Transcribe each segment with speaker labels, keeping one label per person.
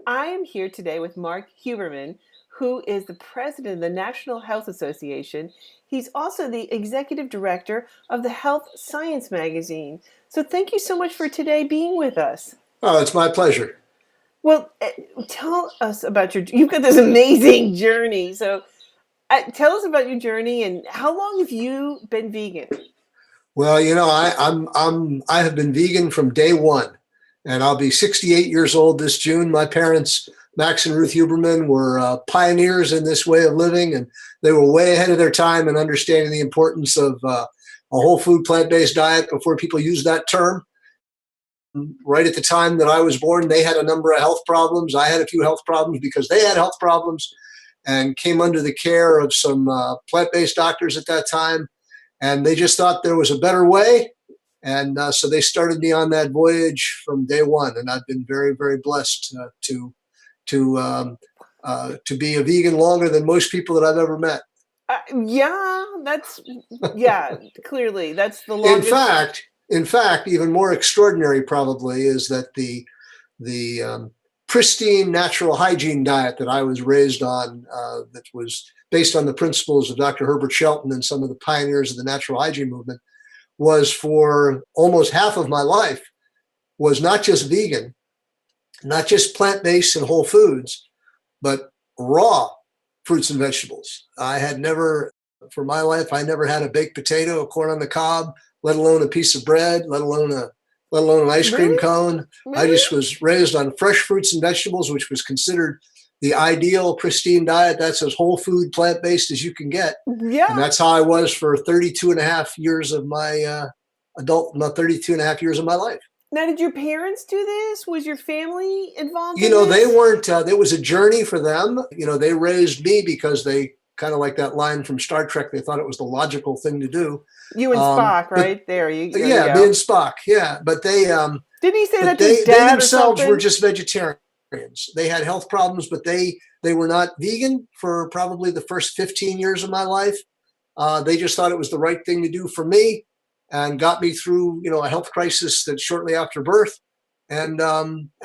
Speaker 1: I am here today with Mark Huberman, who is the president of the National Health Association. He's also the executive director of the Health Science magazine. So thank you so much for today being with us.
Speaker 2: Oh, it's my pleasure.
Speaker 1: Well, tell us about you've got this amazing journey. So tell us about your journey and how long have you been vegan?
Speaker 2: Well, I have been vegan from day one, and I'll be 68 years old this June. My parents, Max and Ruth Huberman, were pioneers in this way of living, and they were way ahead of their time in understanding the importance of a whole food plant-based diet before people used that term. Right at the time that I was born, they had a number of health problems. I had a few health problems because they had health problems, and came under the care of some plant-based doctors at that time, and they just thought there was a better way. And so they started me on that voyage from day one, and I've been very, very blessed to be a vegan longer than most people that I've ever met.
Speaker 1: Yeah, clearly that's the
Speaker 2: In
Speaker 1: longest.
Speaker 2: fact, even more extraordinary probably is that the pristine natural hygiene diet that I was raised on, that was based on the principles of Dr. Herbert Shelton and some of the pioneers of the natural hygiene movement, was for almost half of my life, was not just vegan, not just plant-based and whole foods, but raw fruits and vegetables. I had never, for my life, I never had a baked potato, a corn on the cob, let alone a piece of bread, let alone an ice cream
Speaker 1: Really?
Speaker 2: cone. I
Speaker 1: Really?
Speaker 2: just was raised on fresh fruits and vegetables, which was considered the ideal pristine diet. That's as whole food, plant-based as you can get. And
Speaker 1: Yeah.
Speaker 2: that's how I was for 32 and a half years of my 32 and a half years of my life.
Speaker 1: Now, did your parents do this? Was your family involved
Speaker 2: You
Speaker 1: in
Speaker 2: know, they
Speaker 1: this?
Speaker 2: weren't, there was a journey for them. You know, they raised me because they kind of like that line from Star Trek, they thought it was the logical thing to do.
Speaker 1: You and Spock,
Speaker 2: But
Speaker 1: right? There you
Speaker 2: yeah, me
Speaker 1: go.
Speaker 2: and Spock, yeah. But
Speaker 1: Didn't he say that to his
Speaker 2: they
Speaker 1: dad or
Speaker 2: themselves were
Speaker 1: something?
Speaker 2: just vegetarians. They had health problems, but they were not vegan for probably the first 15 years of my life. They just thought it was the right thing to do for me, and got me through, a health crisis that shortly after birth. And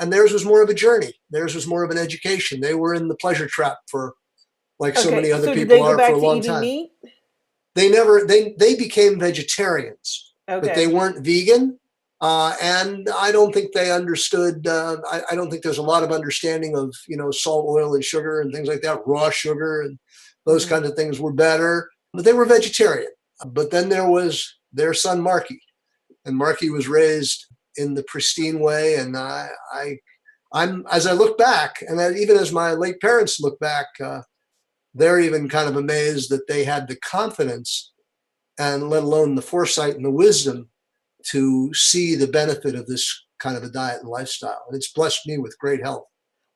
Speaker 2: theirs was more of a journey. Theirs was more of an education. They were in the pleasure trap for, like so
Speaker 1: Okay,
Speaker 2: many other
Speaker 1: so did
Speaker 2: people
Speaker 1: they go
Speaker 2: are, for
Speaker 1: back
Speaker 2: a
Speaker 1: to
Speaker 2: long
Speaker 1: eating
Speaker 2: time.
Speaker 1: meat?
Speaker 2: They became vegetarians, but they
Speaker 1: Okay.
Speaker 2: weren't vegan. And I don't think they understood. I don't think there's a lot of understanding of, salt, oil, and sugar and things like that. Raw sugar and those
Speaker 1: Hmm.
Speaker 2: kinds of things were better. But they were vegetarian. But then there was their son Marky, and Marky was raised in the pristine way. And I'm as I look back, and even as my late parents look back, they're even kind of amazed that they had the confidence, and let alone the foresight and the wisdom, to see the benefit of this kind of a diet and lifestyle. And it's blessed me with great health.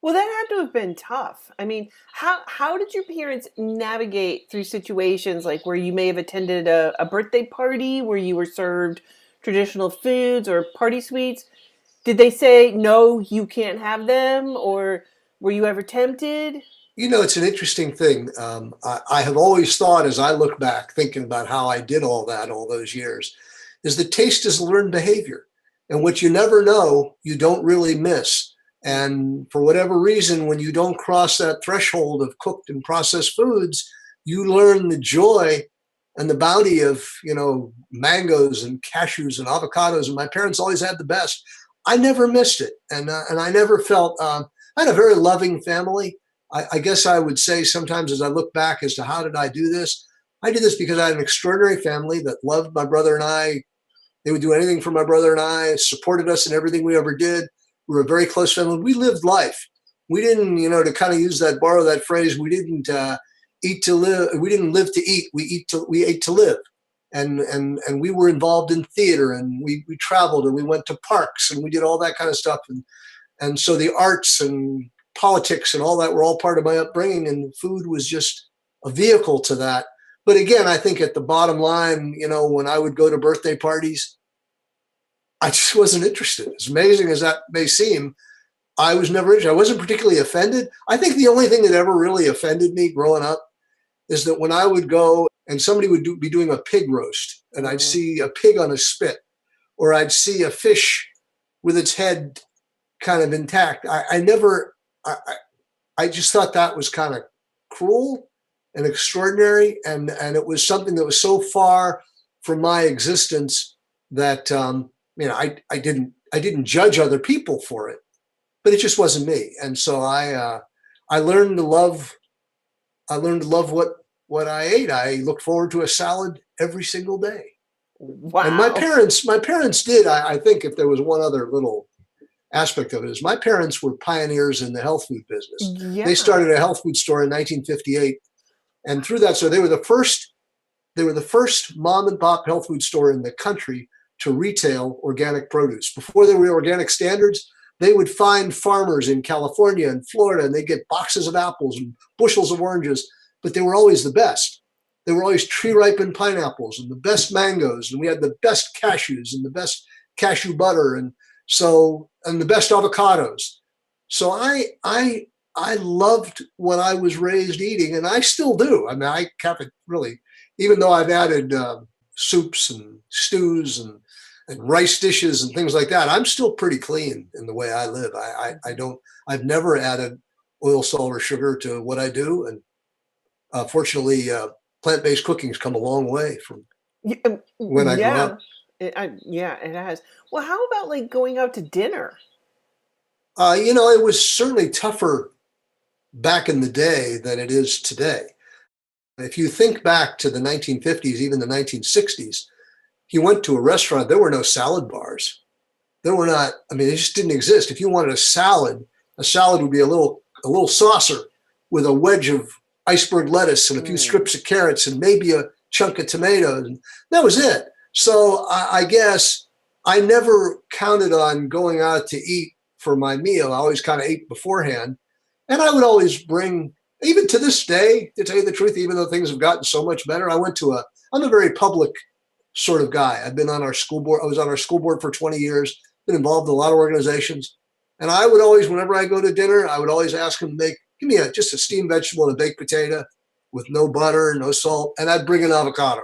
Speaker 1: Well, that had to have been tough. I mean, how did your parents navigate through situations like where you may have attended a birthday party where you were served traditional foods or party sweets? Did they say no, you can't have them, or were you ever tempted?
Speaker 2: It's an interesting thing. I have always thought, as I look back, thinking about how I did all that all those years, is that taste is learned behavior. And what you never know, you don't really miss. And for whatever reason, when you don't cross that threshold of cooked and processed foods, you learn the joy and the bounty of, mangoes and cashews and avocados. And my parents always had the best. I never missed it. And I never felt, I had a very loving family. I guess I would say sometimes as I look back as to how did I do this, I did this because I had an extraordinary family that loved my brother and I. They would do anything for my brother and I, supported us in everything we ever did. We were a very close family. We lived life. We didn't, to kind of borrow that phrase, we didn't eat to live. We didn't live to eat. We ate to live. And we were involved in theater, and we traveled, and we went to parks, and we did all that kind of stuff. And so the arts and politics and all that were all part of my upbringing, and food was just a vehicle to that. But again, I think at the bottom line, when I would go to birthday parties, I just wasn't interested. As amazing as that may seem, I was never interested. I wasn't particularly offended. I think the only thing that ever really offended me growing up is that when I would go and somebody would be doing a pig roast, and I'd
Speaker 1: Mm.
Speaker 2: see a pig on a spit, or I'd see a fish with its head kind of intact. I never I just thought that was kind of cruel and extraordinary, and it was something that was so far from my existence that I didn't judge other people for it, but it just wasn't me. And so I learned to love what I ate. I looked forward to a salad every single day.
Speaker 1: Wow.
Speaker 2: And my parents did. I think if there was one other little aspect of it is my parents were pioneers in the health food business.
Speaker 1: Yeah.
Speaker 2: They started a health food store in 1958, and through that, so they were the first mom and pop health food store in the country to retail organic produce. Before there were organic standards, they would find farmers in California and Florida, and they'd get boxes of apples and bushels of oranges, but they were always the best. They were always tree-ripened pineapples and the best mangoes, and we had the best cashews and the best cashew butter, and the best avocados. So I loved what I was raised eating, and I still do. I mean, I haven't really, even though I've added soups and stews and rice dishes and things like that, I'm still pretty clean in the way I live. I've never added oil, salt, or sugar to what I do, and fortunately, plant-based cooking's come a long way from when I grew up.
Speaker 1: It has. Well, how about like going out to dinner?
Speaker 2: It was certainly tougher back in the day than it is today. If you think back to the 1950s, even the 1960s, you went to a restaurant, there were no salad bars. There were not, I mean, it just didn't exist. If you wanted a salad would be a little saucer with a wedge of iceberg lettuce and a few strips of carrots and maybe a chunk of tomatoes. And that was it. So I guess I never counted on going out to eat for my meal. I always kind of ate beforehand. And I would always bring, even to this day, to tell you the truth, even though things have gotten so much better, I'm a very public sort of guy. I've been on our school board. I was on our school board for 20 years, been involved in a lot of organizations. And I would always, whenever I go to dinner, I would always ask them to give me just a steamed vegetable and a baked potato with no butter, no salt, and I'd bring an avocado.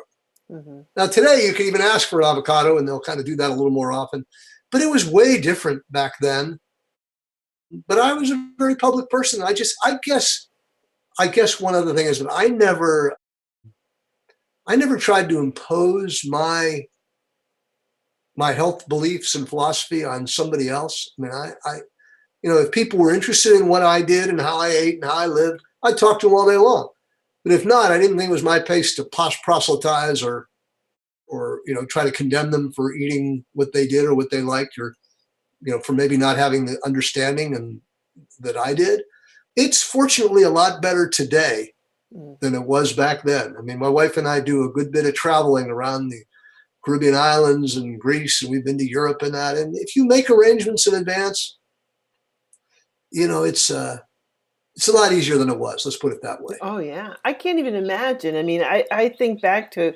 Speaker 2: Mm-hmm. Now, today, you can even ask for an avocado, and they'll kind of do that a little more often. But it was way different back then. But I was a very public person. I guess one other thing is that I never tried to impose my health beliefs and philosophy on somebody else. I mean, if people were interested in what I did and how I ate and how I lived, I'd talk to them all day long. But if not, I didn't think it was my place to proselytize or try to condemn them for eating what they did or what they liked, or for maybe not having the understanding and that I did. It's fortunately a lot better today than it was back then. I mean, my wife and I do a good bit of traveling around the Caribbean islands and Greece, and we've been to Europe and that. And if you make arrangements in advance, it's a lot easier than it was. Let's put it that way.
Speaker 1: Oh yeah, I can't even imagine. I mean, I think back to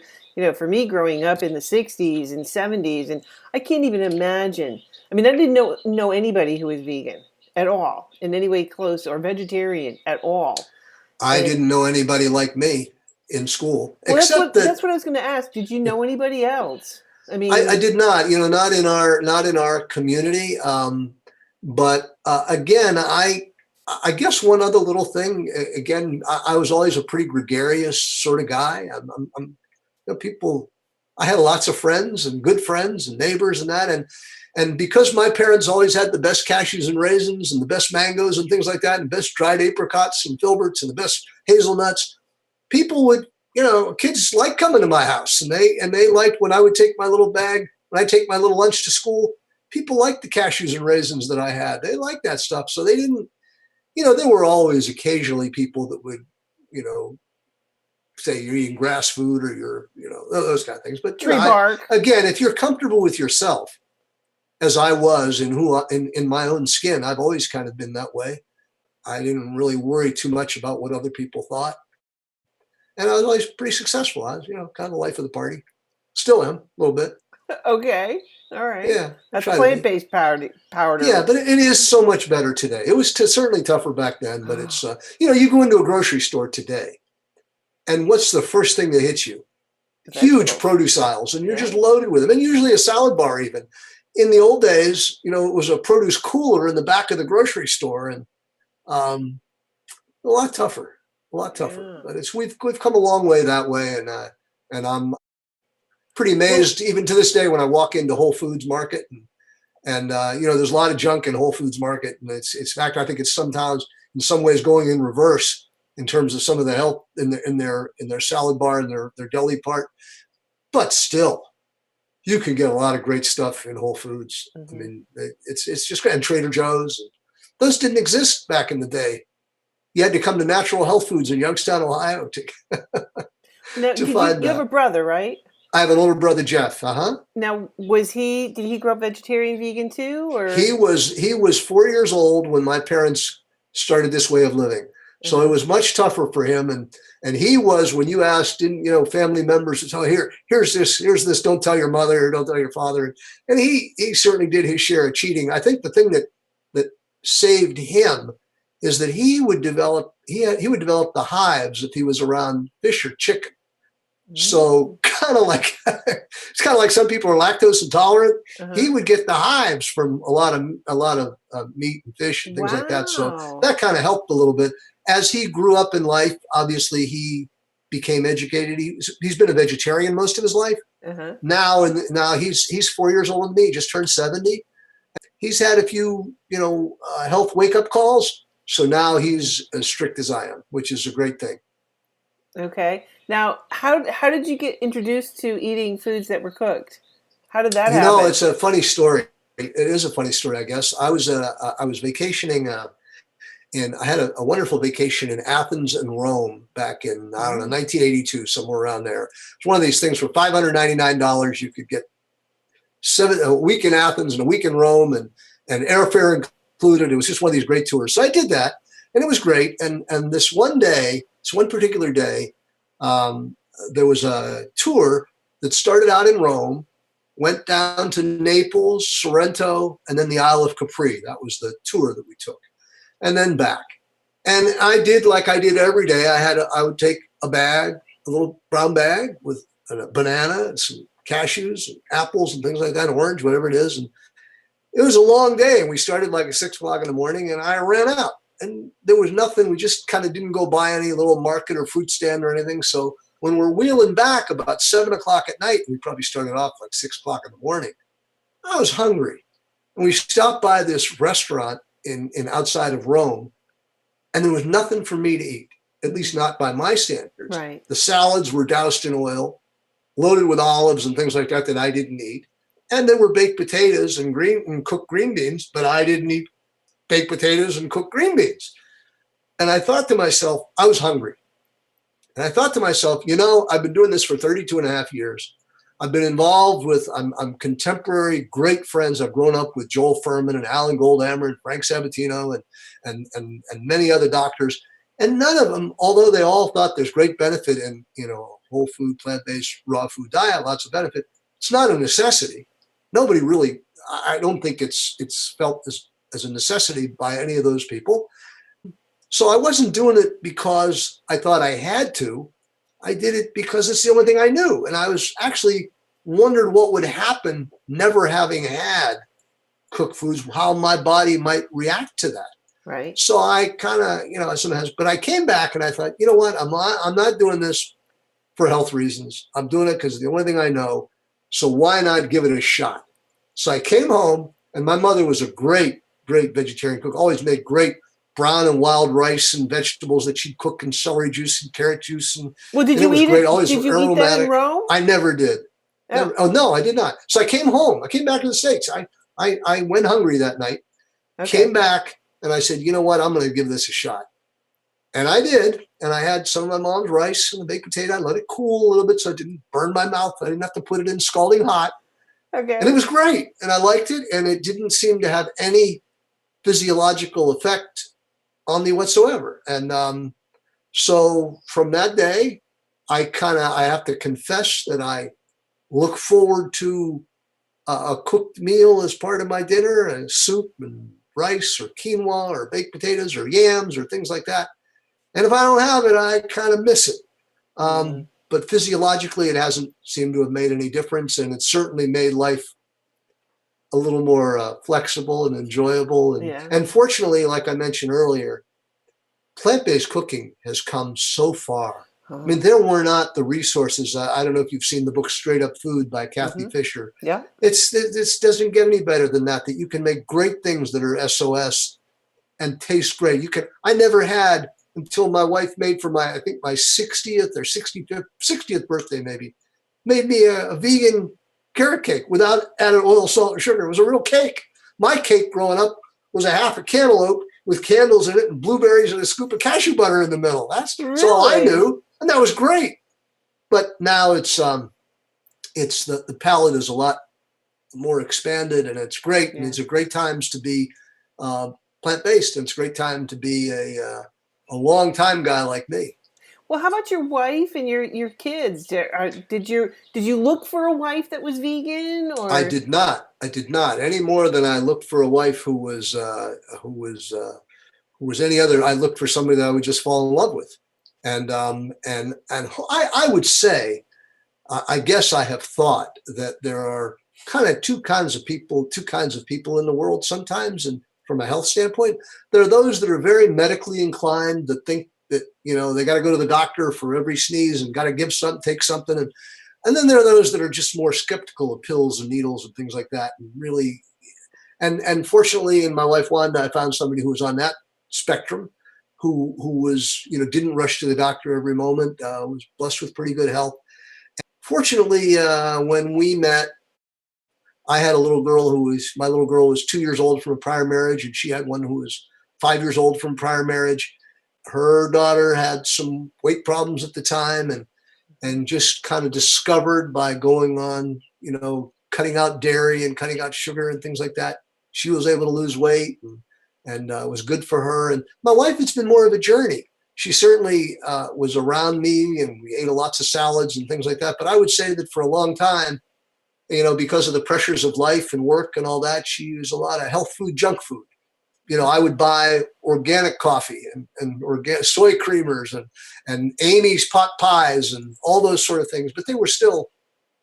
Speaker 1: for me growing up in the 60s and 70s, and I can't even imagine. I mean, I didn't know anybody who was vegan at all, in any way close, or vegetarian at all.
Speaker 2: I didn't know anybody like me in school.
Speaker 1: Well, that's what I was going to ask. Did you know anybody else? I mean,
Speaker 2: I did not. Not in our community. But again, I guess one other little thing. Again, I was always a pretty gregarious sort of guy. I had lots of friends and good friends and neighbors and that, and because my parents always had the best cashews and raisins and the best mangoes and things like that, and best dried apricots and filberts and the best hazelnuts, people would, kids liked coming to my house, and they liked when I would take my little bag, when I take my little lunch to school. People liked the cashews and raisins that I had. They liked that stuff. So they didn't, there were always occasionally people that would, say you're eating grass food or you're, those kind of things. But
Speaker 1: tree bark.
Speaker 2: Again, if you're comfortable with yourself, as I was in my own skin, I've always kind of been that way. I didn't really worry too much about what other people thought. And I was always pretty successful. I was, kind of the life of the party. Still am, a little bit.
Speaker 1: Okay. All right.
Speaker 2: Yeah.
Speaker 1: That's plant-based powder.
Speaker 2: Yeah, but it is so much better today. It was certainly tougher back then, but it's, you go into a grocery store today, and what's the first thing that hits you? Huge produce aisles, and you're just loaded with them, and usually a salad bar even. In the old days, it was a produce cooler in the back of the grocery store, and A lot tougher, a lot tougher.
Speaker 1: Yeah.
Speaker 2: But we've come a long way that way, and I'm pretty
Speaker 1: Well,
Speaker 2: amazed even to this day when I walk into Whole Foods Market and there's a lot of junk in Whole Foods Market, and it's in fact I think it's sometimes in some ways going in reverse in terms of some of the help in their salad bar and their deli part, but still you can get a lot of great stuff in Whole Foods. I
Speaker 1: mhm.
Speaker 2: mean, it's just great. And Trader Joe's. Those didn't exist back in the day. You had to come to Natural Health Foods in Youngstown, Ohio
Speaker 1: Now,
Speaker 2: to
Speaker 1: did you
Speaker 2: find
Speaker 1: you have a
Speaker 2: that.
Speaker 1: brother, right?
Speaker 2: I have an older brother, Jeff. Uh-huh.
Speaker 1: Now, did he grow up vegetarian, vegan too,
Speaker 2: He
Speaker 1: or?
Speaker 2: was 4 years old when my parents started this way of living. So it
Speaker 1: Uh-huh.
Speaker 2: was much tougher for him. And he was, when you asked, didn't, family members to tell, here's this, don't tell your mother, or don't tell your father. And he certainly did his share of cheating. I think the thing that saved him is that he would develop the hives if he was around fish or chicken. So
Speaker 1: Mm.
Speaker 2: kind of like it's kind of like some people are lactose intolerant. He
Speaker 1: Uh-huh.
Speaker 2: would get the hives from a lot of meat and fish and things like that. So
Speaker 1: Wow.
Speaker 2: that kind of helped a little bit. As he grew up in life, obviously he became educated. He's been a vegetarian most of his life.
Speaker 1: Uh-huh.
Speaker 2: Now he's 4 years older than me. He just turned 70. He's had a few health wake up calls. So now he's as strict as I am, which is a great thing.
Speaker 1: Okay. Now, how did you get introduced to eating foods that were cooked? How did that
Speaker 2: It's
Speaker 1: happen?
Speaker 2: a funny story. It is a funny story, I guess. I was vacationing I had a wonderful vacation in Athens and Rome back in, I don't know,
Speaker 1: Mm.
Speaker 2: 1982, somewhere around there. It's one of these things for $599 you could get a week in Athens and a week in Rome, and airfare included. It was just one of these great tours. So I did that, and it was great. And this one particular day, um, there was a tour that started out in Rome, went down to Naples, Sorrento, and then the Isle of Capri. That was the tour that we took, and then back. And I did like I did every day. I would take a little brown bag with a banana and some cashews and apples and things like that, orange, whatever it is. And it was a long day. And we started like at 6 o'clock in the morning, and I ran out. And there was nothing. We just kind of didn't go by any little market or fruit stand or anything. So when we're wheeling back about 7 o'clock at night, we probably started off like 6 o'clock in the morning. I was hungry. And we stopped by this restaurant in outside of Rome, and there was nothing for me to eat, at least not by my standards.
Speaker 1: Right.
Speaker 2: The salads were doused in oil, loaded with olives and things like that I didn't eat. And there were baked potatoes and cooked green beans, but I didn't eat baked potatoes and cooked green beans. And I thought to myself, I was hungry. And I thought to myself, I've been doing this for 32 and a half years. I've been involved with, I'm contemporary great friends. I've grown up with Joel Furman and Alan Goldhammer and Frank Sabatino and many other doctors. And none of them, although they all thought there's great benefit in, whole food, plant-based, raw food diet, lots of benefit. It's not a necessity. Nobody really, I don't think it's felt as a necessity by any of those people. So I wasn't doing it because I thought I had to. I did it because it's the only thing I knew. And I was actually wondered what would happen never having had cooked foods, how my body might react to that.
Speaker 1: Right.
Speaker 2: So I kind of, sometimes, but I came back and I thought, you know what? I'm not doing this for health reasons. I'm doing it because it's the only thing I know. So why not give it a shot? So I came home, and my mother was a great, great vegetarian cook, always made great brown and wild rice and vegetables that she'd cook in celery juice and carrot juice.
Speaker 1: Well, did
Speaker 2: And it
Speaker 1: you
Speaker 2: was
Speaker 1: eat
Speaker 2: great,
Speaker 1: it?
Speaker 2: always
Speaker 1: Did you eat that in
Speaker 2: aromatic.
Speaker 1: Rome?
Speaker 2: I never did.
Speaker 1: Oh.
Speaker 2: Never. Oh, no, I did not. So I came home. I came back to the States. I went hungry that night, came
Speaker 1: Okay.
Speaker 2: back, and I said, you know what? I'm going to give this a shot. And I did. And I had some of my mom's rice and the baked potato. I let it cool a little bit so it didn't burn my mouth. I didn't have to put it in scalding hot. And it
Speaker 1: Okay.
Speaker 2: was great. And I liked it. And it didn't seem to have any physiological effect on me whatsoever. And so from that day, I have to confess that I look forward to a cooked meal as part of my dinner, and soup and rice or quinoa or baked potatoes or yams or things like that. And if I don't have it, I kind of miss it.
Speaker 1: Mm.
Speaker 2: But physiologically, it hasn't seemed to have made any difference. And it's certainly made life a little more flexible and enjoyable.
Speaker 1: Yeah.
Speaker 2: And fortunately, like I mentioned earlier, plant-based cooking has come so far. I
Speaker 1: Uh,
Speaker 2: mean, there were not the resources. I don't know if you've seen the book Straight Up Food by Kathy
Speaker 1: hmm.
Speaker 2: Fisher.
Speaker 1: Yeah.
Speaker 2: This doesn't get any better than that, that you can make great things that are SOS and taste great. I never had until my wife made for I think my 60th or 60th birthday, maybe, made me a vegan carrot cake without added oil, salt, or sugar. It was a real cake. My cake growing up was a half a cantaloupe with candles in it and blueberries and a scoop of cashew butter in the middle. That's all I
Speaker 1: Really?
Speaker 2: knew. And that was great. But now it's the palate is a lot more expanded, and it's great. And
Speaker 1: Yeah.
Speaker 2: it's a great times to be uh, plant-based, and it's a great time to be a long time guy like me.
Speaker 1: Well, how about your wife and your kids? Did you look for a wife that was vegan
Speaker 2: I
Speaker 1: or?
Speaker 2: did not. I did not any more than I looked for a wife who was any other. I looked for somebody that I would just fall in love with, and I would say, I guess I have thought that there are kind of two kinds of people in the world sometimes, and from a health standpoint, there are those that are very medically inclined that think that they got to go to the doctor for every sneeze and got to give something, take something, and then there are those that are just more skeptical of pills and needles and things like that, and really, and fortunately, in my wife Wanda, I found somebody who was on that spectrum, who was didn't rush to the doctor every moment, was blessed with pretty good health. Fortunately, when we met, I had a little girl my little girl was 2 years old from a prior marriage, and she had one who was 5 years old from prior marriage. Her daughter had some weight problems at the time, and just kind of discovered by going on, cutting out dairy and cutting out sugar and things like that, she was able to lose weight, and it was good for her. And my wife, it's been more of a journey. She certainly was around me, and we ate lots of salads and things like that. But I would say that for a long time, because of the pressures of life and work and all that, she used a lot of health food, junk food. I would buy organic coffee and organic soy creamers and Amy's pot pies and all those sort of things. But they were still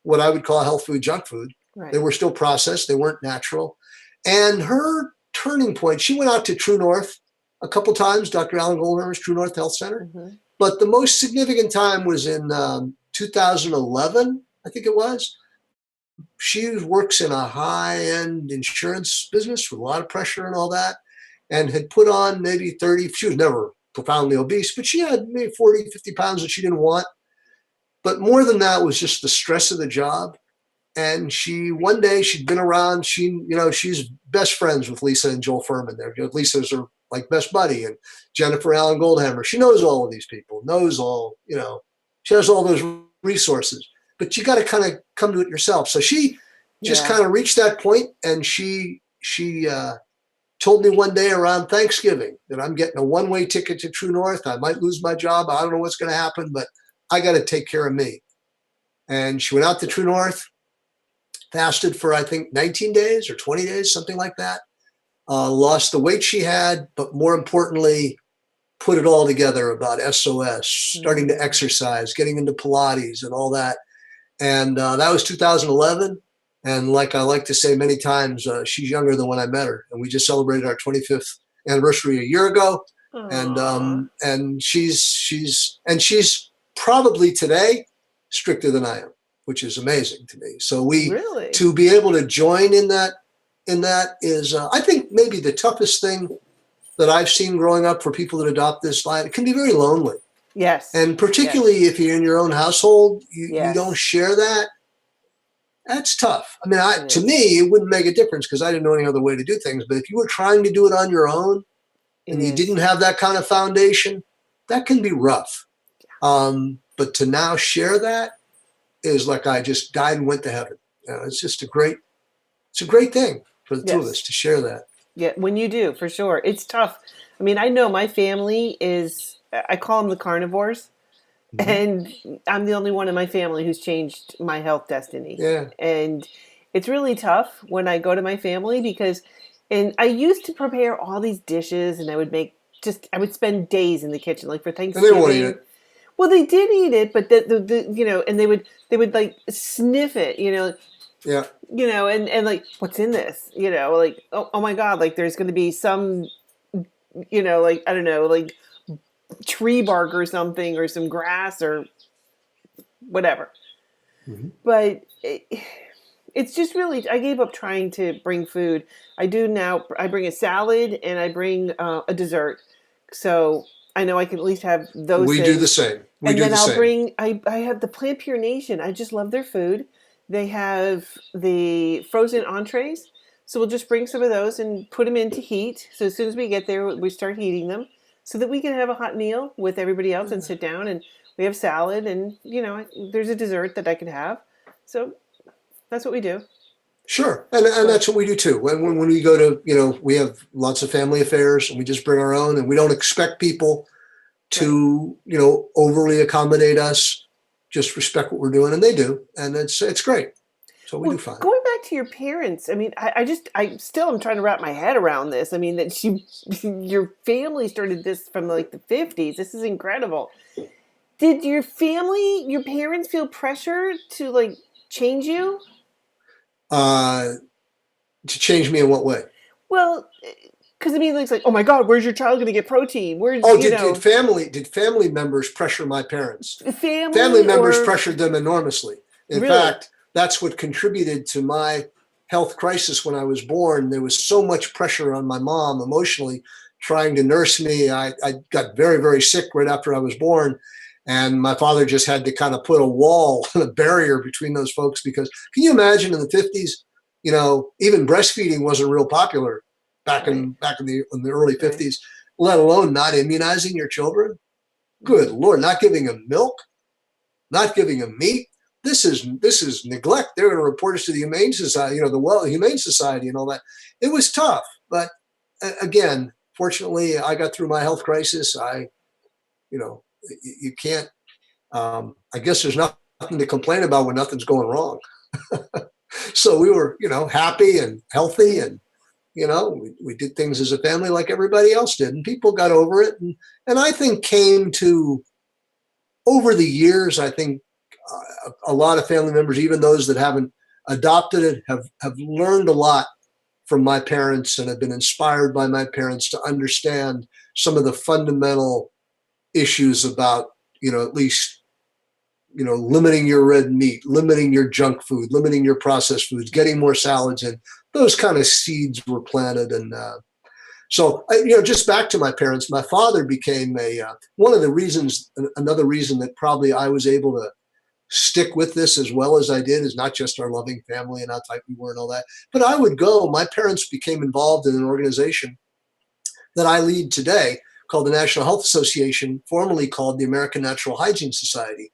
Speaker 2: what I would call health food, junk food. They
Speaker 1: Right.
Speaker 2: were still processed. They weren't natural. And her turning point, she went out to True North a couple times, Dr. Alan Goldhammer's True North Health Center.
Speaker 1: Hmm.
Speaker 2: But the most significant time was in 2011, I think it was. She works in a high-end insurance business with a lot of pressure and all that, and had put on maybe 30, she was never profoundly obese, but she had maybe 40, 50 pounds that she didn't want. But more than that was just the stress of the job. And one day she'd been around, she's best friends with Lisa and Joel Furman. Lisa's her like best buddy, and Jennifer Allen Goldhammer. She knows all of these people, she has all those resources, but you got to kind of come to it yourself. So she just
Speaker 1: Yeah.
Speaker 2: kind of reached that point, and she told me one day around Thanksgiving that I'm getting a one-way ticket to True North. I might lose my job. I don't know what's going to happen, but I got to take care of me. And she went out to True North, fasted for, I think, 19 days or 20 days, something like that. Lost the weight she had, but more importantly, put it all together about SOS, starting to exercise, getting into Pilates and all that. And that was 2011. And like I like to say many times, she's younger than when I met her. And we just celebrated our 25th anniversary a year ago.
Speaker 1: Aw.
Speaker 2: And she's probably today stricter than I am, which is amazing to me. So
Speaker 1: Really?
Speaker 2: to be able to join in that is, I think, maybe the toughest thing that I've seen growing up for people that adopt this diet. It can be very lonely.
Speaker 1: Yes.
Speaker 2: And particularly if you're in your own household, you don't
Speaker 1: Yes.
Speaker 2: share that. That's tough. I mean,
Speaker 1: It
Speaker 2: to
Speaker 1: is.
Speaker 2: me, it wouldn't make a difference because I didn't know any other way to do things. But if you were trying to do it on your own
Speaker 1: It
Speaker 2: and you didn't
Speaker 1: is.
Speaker 2: have that kind of foundation, that can be rough. But to now share that is like I just died and went to heaven. It's just it's a great thing for the two of us
Speaker 1: Yes.
Speaker 2: to share that.
Speaker 1: Yeah, when you do, for sure. It's tough. I mean, I know my family I call them the carnivores,
Speaker 2: Mm-hmm.
Speaker 1: and I'm the only one in my family who's changed my health destiny.
Speaker 2: Yeah.
Speaker 1: And it's really tough when I go to my family and I used to prepare all these dishes, and I would spend days in the kitchen, like for
Speaker 2: And they won't eat
Speaker 1: Thanksgiving.
Speaker 2: it.
Speaker 1: Well, they did eat it, but and they would like sniff it,
Speaker 2: Yeah.
Speaker 1: and like, what's in this? Like, oh my God, like there's going to be some, like, I don't know, like tree bark or something, or some grass or whatever.
Speaker 2: Mm-hmm.
Speaker 1: But it's just really, I gave up trying to bring food. I do now. I bring a salad and I bring a dessert. So I know I can at least have those
Speaker 2: We do the
Speaker 1: things.
Speaker 2: same. We
Speaker 1: And
Speaker 2: do
Speaker 1: then
Speaker 2: the
Speaker 1: I'll
Speaker 2: same.
Speaker 1: bring, I have the Plant Pure Nation. I just love their food. They have the frozen entrees. So we'll just bring some of those and put them into heat. So as soon as we get there, we start heating them so that we can have a hot meal with everybody else and sit down, and we have salad, and, there's a dessert that I can have. So that's what we do.
Speaker 2: Sure. And
Speaker 1: But
Speaker 2: that's what we do too. When we go to, we have lots of family affairs and we just bring our own, and we don't expect people
Speaker 1: right.
Speaker 2: to, overly accommodate us, just respect what we're doing. And they do. And it's great. So we do
Speaker 1: Well,
Speaker 2: fine.
Speaker 1: going back to your parents, I mean, I still am trying to wrap my head around this. I mean, that your family started this from like the 50s. This is incredible. Did your parents feel pressure to like change you?
Speaker 2: To change me in what way?
Speaker 1: Well, because I mean, it's like, oh my God, where's your child going to get protein? Where's,
Speaker 2: Oh, did family members pressure my parents? Family
Speaker 1: family
Speaker 2: members
Speaker 1: or
Speaker 2: pressured them enormously. In
Speaker 1: really?
Speaker 2: fact, that's what contributed to my health crisis when I was born. There was so much pressure on my mom emotionally trying to nurse me. I got very, very sick right after I was born. And my father just had to kind of put a wall and a barrier between those folks, because can you imagine in the 50s, even breastfeeding wasn't real popular back
Speaker 1: Right,
Speaker 2: in the early
Speaker 1: right.
Speaker 2: 50s, let alone not immunizing your children. Good
Speaker 1: Mm-hmm.
Speaker 2: Lord, not giving them milk, not giving them meat. This is neglect. They're going to report us to the Humane Society, the Humane Society and all that. It was tough, but again, fortunately, I got through my health crisis. You can't. I guess there's nothing to complain about when nothing's going wrong. So we were, happy and healthy, and we did things as a family like everybody else did, and people got over it, and I think came to, over the years, I think a lot of family members, even those that haven't adopted it, have learned a lot from my parents and have been inspired by my parents to understand some of the fundamental issues about, at least, limiting your red meat, limiting your junk food, limiting your processed foods, getting more salads in. Those kind of seeds were planted. And so, just back to my parents, my father became one of the reasons, another reason that probably I was able to stick with this as well as I did, is not just our loving family and how tight we were and all that, but I would go. My parents became involved in an organization that I lead today called the National Health Association, formerly called the American Natural Hygiene Society.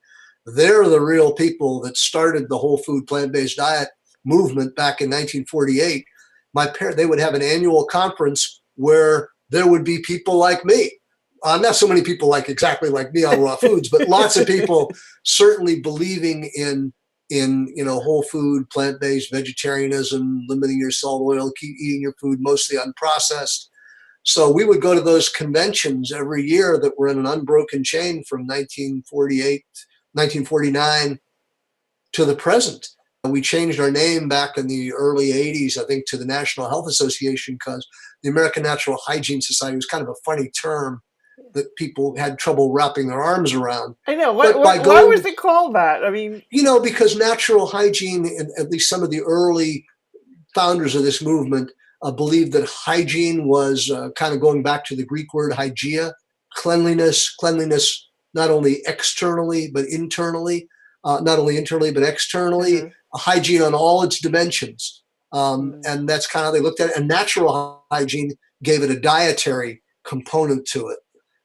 Speaker 2: They're the real people that started the whole food plant-based diet movement back in 1948. They would have an annual conference where there would be people like me. Not so many people exactly like me on raw foods, but lots of people certainly believing in whole food, plant-based, vegetarianism, limiting your salt, oil, keep eating your food mostly unprocessed. So we would go to those conventions every year that were in an unbroken chain from 1948, 1949 to the present. We changed our name back in the early 80s, I think, to the National Health Association, because the American Natural Hygiene Society was kind of a funny term that people had trouble wrapping their arms around.
Speaker 1: I know.
Speaker 2: But by
Speaker 1: Why
Speaker 2: going
Speaker 1: was
Speaker 2: to,
Speaker 1: it called that? I mean,
Speaker 2: because natural hygiene, and at least some of the early founders of this movement, believed that hygiene was kind of going back to the Greek word hygeia, cleanliness not only externally but internally, not only internally but externally,
Speaker 1: uh-huh.
Speaker 2: hygiene on all its dimensions.
Speaker 1: Mm.
Speaker 2: And that's kind of how they looked at it. And natural hygiene gave it a dietary component to it.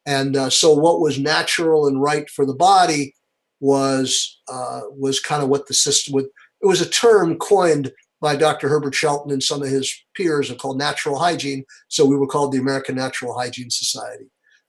Speaker 2: And so what was natural and right for the body was kind of what the system would. It was a term coined by Dr. Herbert Shelton and some of his peers, and called natural hygiene. So we were called the American Natural Hygiene Society.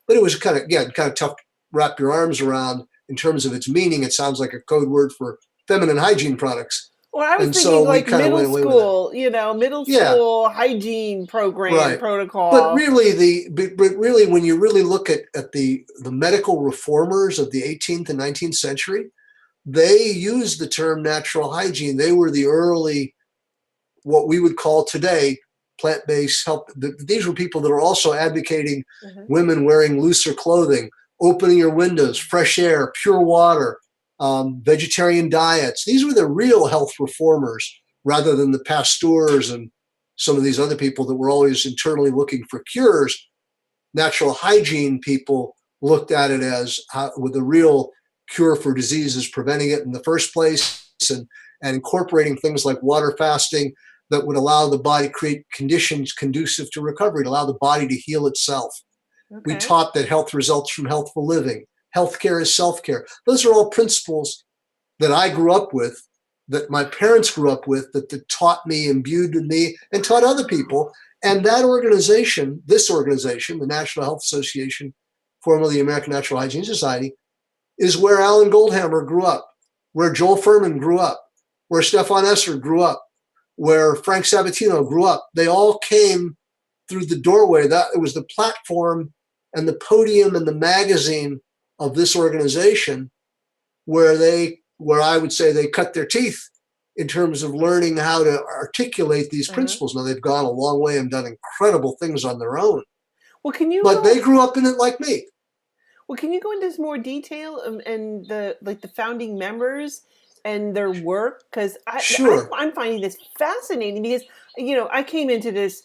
Speaker 2: But it was kind of tough to wrap your arms around in terms of its meaning. It sounds like a code word for feminine hygiene products.
Speaker 1: Well, I was
Speaker 2: And so
Speaker 1: thinking
Speaker 2: we
Speaker 1: like
Speaker 2: kind of
Speaker 1: middle
Speaker 2: went away with that.
Speaker 1: school, middle
Speaker 2: Yeah,
Speaker 1: school hygiene program
Speaker 2: right. But
Speaker 1: protocol.
Speaker 2: really, when you really look at the medical reformers of the 18th and 19th century, they used the term natural hygiene. They were the early, what we would call today, plant-based health. These were people that are also advocating
Speaker 1: Uh-huh.
Speaker 2: women wearing looser clothing, opening your windows, fresh air, pure water, vegetarian diets. These were the real health reformers rather than the pasteurs and some of these other people that were always internally looking for cures. Natural hygiene people looked at it as with the real cure for diseases, preventing it in the first place, and incorporating things like water fasting that would allow the body, create conditions conducive to recovery, to allow the body to heal itself.
Speaker 1: Okay.
Speaker 2: We taught that health results from healthful living. Healthcare is self-care. Those are all principles that I grew up with, that my parents grew up with, that taught me, imbued in me, and taught other people. And that organization, this organization, the National Health Association, formerly the American Natural Hygiene Society, is where Alan Goldhammer grew up, where Joel Fuhrman grew up, where Stefan Esser grew up, where Frank Sabatino grew up. They all came through the doorway. That it was the platform and the podium and the magazine of this organization where I would say they cut their teeth in terms of learning how to articulate these principles. Now they've gone a long way and done incredible things on their own.
Speaker 1: Well,
Speaker 2: but they grew up in it like me.
Speaker 1: Well, can you go into more detail and the founding members and their work? Because I'm finding this fascinating because, I came into this,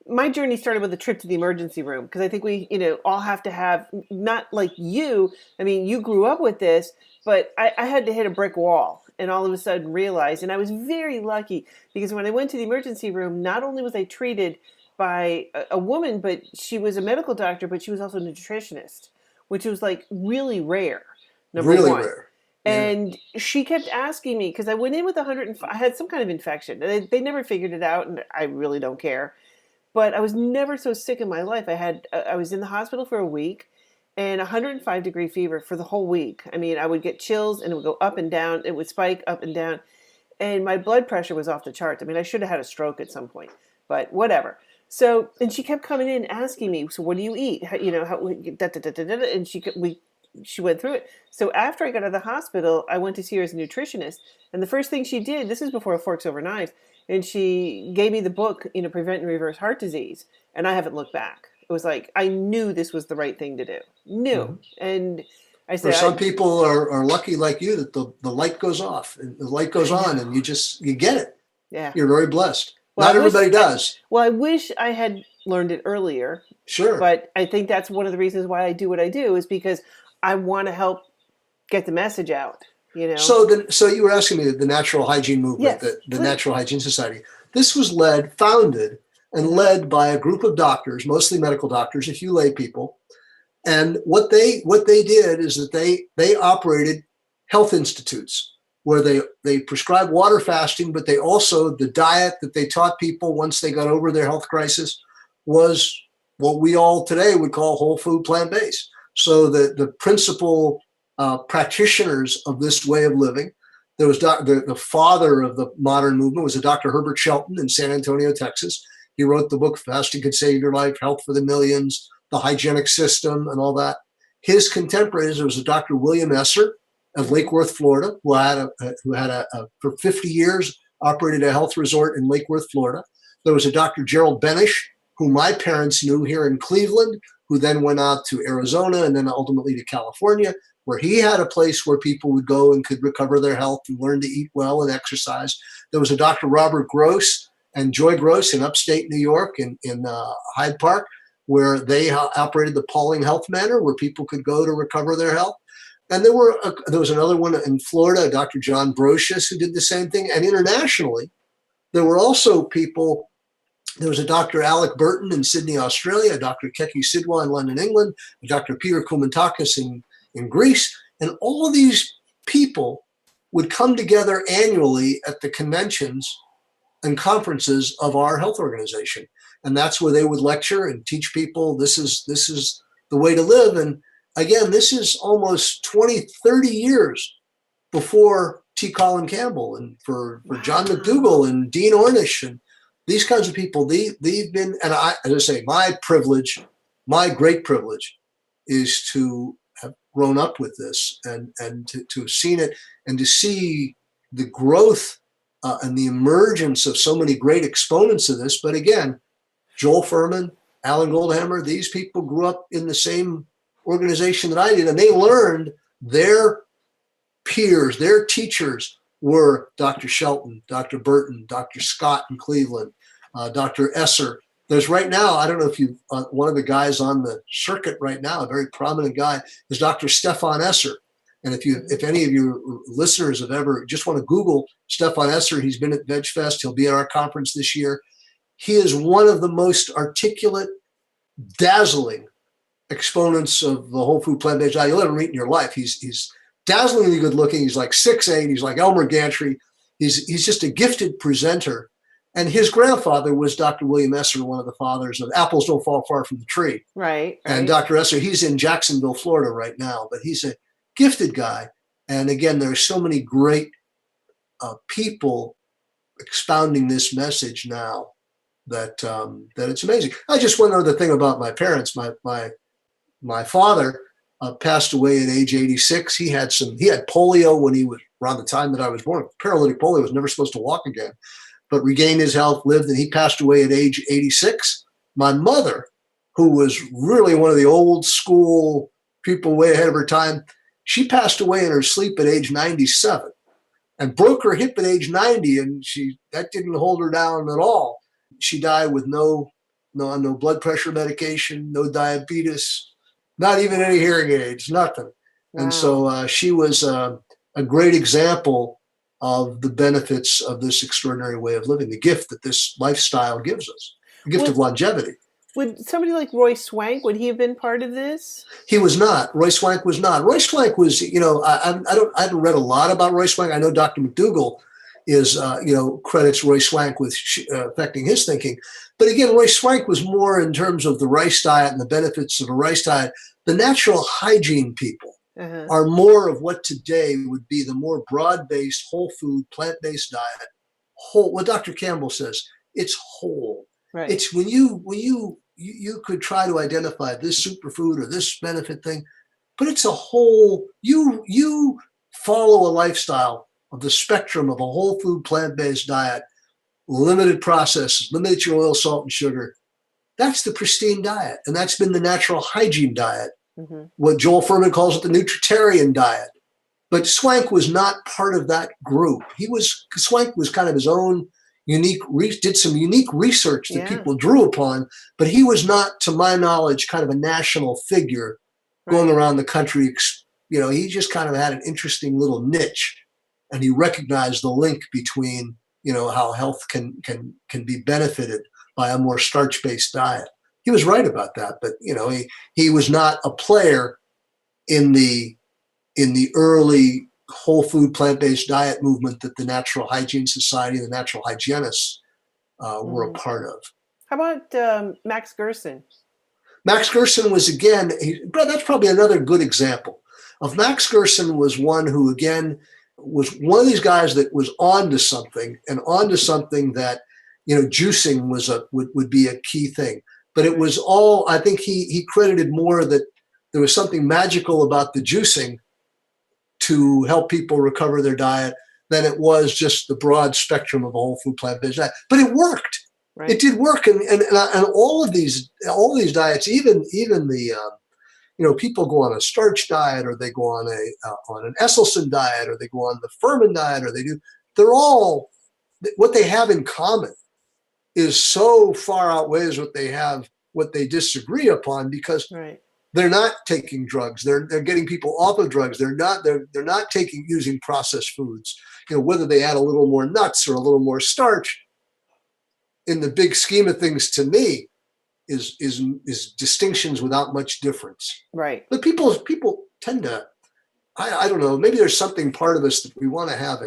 Speaker 1: my journey started with a trip to the emergency room because I think we, all have to have, not like you, I mean, you grew up with this, but I had to hit a brick wall and all of a sudden realize, and I was very lucky because when I went to the emergency room, not only was I treated by a woman, but she was a medical doctor, but she was also a nutritionist, which was like really rare. Number one.
Speaker 2: Rare.
Speaker 1: And she kept asking me, because I went in with 105, I had some kind of infection. They never figured it out, and I really don't care. But I was never so sick in my life. I was in the hospital for a week and 105-degree fever for the whole week. I mean, I would get chills and it would go up and down. It would spike up and down. And my blood pressure was off the charts. I mean, I should have had a stroke at some point, but whatever. So, and she kept coming in asking me, so what do you eat? And she went through it. So after I got out of the hospital, I went to see her as a nutritionist. And the first thing she did, this is before Forks Over Knives, and she gave me the book, Prevent and Reverse Heart Disease. And I haven't looked back. It was like, I knew this was the right thing to do. Knew. And I said,
Speaker 2: some people are lucky like you that the light goes off and the light goes on and you get it.
Speaker 1: Yeah.
Speaker 2: You're very blessed.
Speaker 1: Well,
Speaker 2: Not everybody does.
Speaker 1: I wish I had learned it earlier.
Speaker 2: Sure.
Speaker 1: But I think that's one of the reasons why I do what I do is because I want to help get the message out,
Speaker 2: So you were asking me the natural hygiene movement,
Speaker 1: yes,
Speaker 2: the Natural Hygiene Society. This was founded and led by a group of doctors, mostly medical doctors, a few lay people. And what they did is that they operated health institutes where they prescribed water fasting, but they also, the diet that they taught people once they got over their health crisis was what we all today would call whole food plant-based. So the principal practitioners of this way of living, there was the father of the modern movement was a Dr. Herbert Shelton in San Antonio, Texas. He wrote the book Fasting Could Save Your Life, Health for the Millions, The Hygienic System, and all that. His contemporaries, there was a Dr. William Esser of Lake Worth, Florida, who had for 50 years operated a health resort in Lake Worth, Florida. There was a Dr. Gerald Benish, who my parents knew here in Cleveland, who then went out to Arizona and then ultimately to California, where he had a place where people would go and could recover their health and learn to eat well and exercise. There was a Dr. Robert Gross and Joy Gross in upstate New York in Hyde Park, where they operated the Pauling Health Manor, where people could go to recover their health. And there was another one in Florida, Dr. John Brocious, who did the same thing. And internationally, there were also people. There was a Dr. Alec Burton in Sydney, Australia, a Dr. Keki Sidwa in London, England, a Dr. Peter Koumantakis in Greece. And all of these people would come together annually at the conventions and conferences of our health organization. And that's where they would lecture and teach people this is the way to live. And again, this is almost 20, 30 years before T. Colin Campbell and for John McDougall and Dean Ornish and these kinds of people. They've been, and as I say, my great privilege is to have grown up with this and to have seen it and to see the growth and the emergence of so many great exponents of this. But again, Joel Fuhrman, Alan Goldhammer, these people grew up in the same organization that I did, and they learned their peers, their teachers were Dr. Shelton, Dr. Burton, Dr. Scott in Cleveland, Dr. Esser. There's right now, I don't know if you, one of the guys on the circuit right now, a very prominent guy, is Dr. Stefan Esser. And if any of your listeners have ever just want to Google Stefan Esser, he's been at VegFest. He'll be at our conference this year. He is one of the most articulate, dazzling exponents of the whole food plant-based diet you'll ever meet in your life. He's dazzlingly good looking. He's like 6'8". He's like Elmer Gantry. He's just a gifted presenter. And his grandfather was Dr. William Esser, one of the fathers of Apples Don't Fall Far from the Tree.
Speaker 1: Right.
Speaker 2: And Dr. Esser, he's in Jacksonville, Florida right now, but he's a gifted guy. And again, there are so many great people expounding this message now that it's amazing. I just one other thing about my parents. My father passed away at age 86. He had polio when he was around the time that I was born. Paralytic polio, was never supposed to walk again, but regained his health, lived, and he passed away at age 86. My mother, who was really one of the old school people way ahead of her time, she passed away in her sleep at age 97 and broke her hip at age 90, and that didn't hold her down at all. She died with no blood pressure medication, no diabetes, not even any hearing aids, nothing. Wow. And so she was a great example of the benefits of this extraordinary way of living, the gift that this lifestyle gives us, the gift of longevity.
Speaker 1: Would somebody like Roy Swank, would he have been part of this?
Speaker 2: He was not. Roy Swank was not. Roy Swank was, I haven't read a lot about Roy Swank. I know Dr. McDougall is, credits Roy Swank with affecting his thinking. But again, Roy Swank was more in terms of the rice diet and the benefits of a rice diet. The natural hygiene people are more of what today would be the more broad-based, whole food, plant-based diet. What Dr. Campbell says, it's whole. Right. It's when you could try to identify this superfood or this benefit thing, but it's a whole, you follow a lifestyle of the spectrum of a whole food, plant-based diet, limited processes, limited your oil, salt, and sugar. That's the pristine diet. And that's been the natural hygiene diet, what Joel Fuhrman calls it the nutritarian diet. But Swank was not part of that group. Swank was kind of his own did some unique research that people drew upon, but he was not, to my knowledge, kind of a national figure going around the country. He just kind of had an interesting little niche, and he recognized the link between, how health can be benefited by a more starch-based diet. He was right about that, but he was not a player in the early whole food plant-based diet movement that the Natural Hygiene Society and the natural hygienists were a part of.
Speaker 1: How about Max Gerson?
Speaker 2: Max Gerson was, again, that's probably another good example of Max Gerson. Was one who, again, was one of these guys that was onto something that, juicing would be a key thing. But it was all, I think he credited more that there was something magical about the juicing to help people recover their diet than it was just the broad spectrum of a whole food plant-based diet. But it worked. Right. It did work, and all of these diets, even the people go on a starch diet, or they go on an Esselstyn diet, or they go on the Fuhrman diet, or they're all, what they have in common is so far outweighs what they disagree upon, because they're not taking drugs. They're getting people off of drugs. They're not using processed foods. Whether they add a little more nuts or a little more starch, in the big scheme of things, to me, is distinctions without much difference. Right. But people tend to, I don't know, maybe there's something part of us that we want to have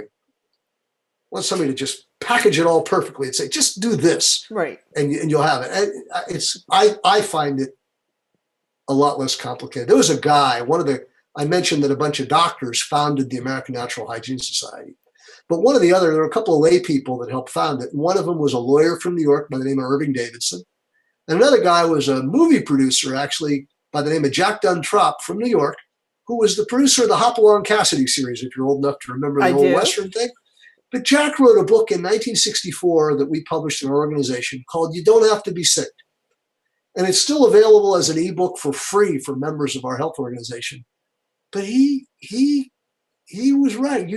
Speaker 2: want somebody to just package it all perfectly and say, just do this. Right. And you'll have it. I find it a lot less complicated. There was a guy, I mentioned that a bunch of doctors founded the American Natural Hygiene Society. But there were a couple of lay people that helped found it. One of them was a lawyer from New York by the name of Irving Davidson. And another guy was a movie producer, actually, by the name of Jack Duntrop from New York, who was the producer of the Hopalong Cassidy series, if you're old enough to remember the old Western thing. But Jack wrote a book in 1964 that we published in our organization called You Don't Have to Be Sick. And it's still available as an ebook for free for members of our health organization. But he was right.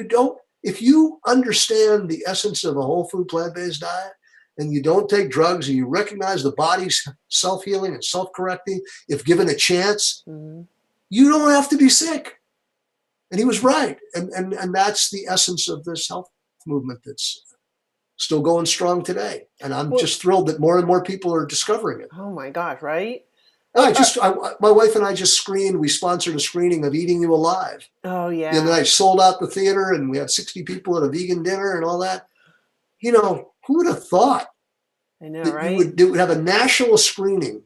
Speaker 2: If you understand the essence of a whole food plant-based diet, and you don't take drugs, and you recognize the body's self-healing and self-correcting, if given a chance, you don't have to be sick. And he was right. And that's the essence of this health movement that's still going strong today. And I'm just thrilled that more and more people are discovering it.
Speaker 1: Oh my gosh, right?
Speaker 2: My wife and I just screened. We sponsored a screening of Eating You Alive.
Speaker 1: Oh yeah.
Speaker 2: And then I sold out the theater, and we had 60 people at a vegan dinner and all that. You know, who would have thought
Speaker 1: I know,
Speaker 2: that
Speaker 1: right?
Speaker 2: you would have a national screening